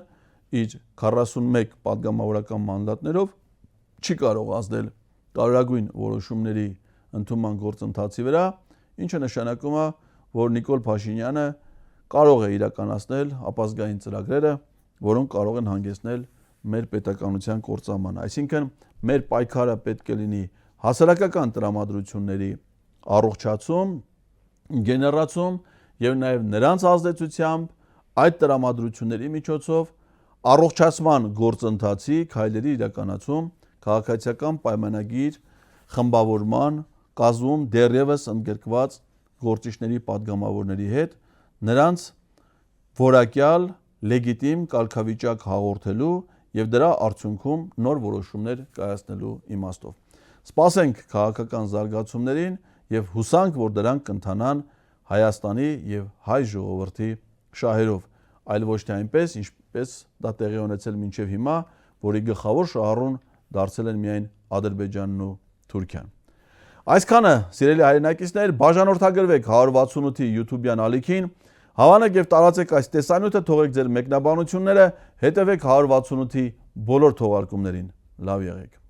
իր 41 պատգամավորական մանդատներով չի կարող ազդել կարևորագույն որոշումների ընդունման գործընթացի վրա, ինչը նշանակում է, որ Նիկոլ Փաշինյանը կարող է իրականացնել ապազգային ծրագրերը, որոնք կարող են հանգեցնել մեր պետականության կործանման։ Այսինքն մեր պայքարը պետք է լինի հասարակական տրամադրությունների առողջացում, գեներացում եւ նաեւ նրանց ազդեցությամբ այդ տրամադրությունների միջոցով առողջացման գործընթացի քայլերի իրականացում քաղաքացիական պայմանագիր խմբավորման կազմում դեռևս ընդգրկված գործիչների պատգամավորների հետ նրանց որակյալ լեգիտիմ կարգավիճակ հաղորդելու եւ դրա արդյունքում նոր որոշումներ կայացնելու իմաստով։ Սպասենք քաղաքական զարգացումներին եւ հուսանք, որ դրանք կընթանան Հայաստանի եւ հայ ժողովրդի շահերով, այլ ոչ թե այնպես, ինչպես դա տեղի ունեցել մինչև հիմա, որի գլխավոր շահառուն դարձել են միայն Ադրբեջանն ու Թուրքիան։ Այսքանը, սիրելի հայրենակիցներ, բաժանորդագրվեք 168-ի YouTube-յան ալիքին, հավանեք եւ տարածեք այս տեսանյութը, թողեք ձեր մեկնաբանությունները, հետևեք 168-ի բոլոր թողարկումներին։ Լավ եղեք։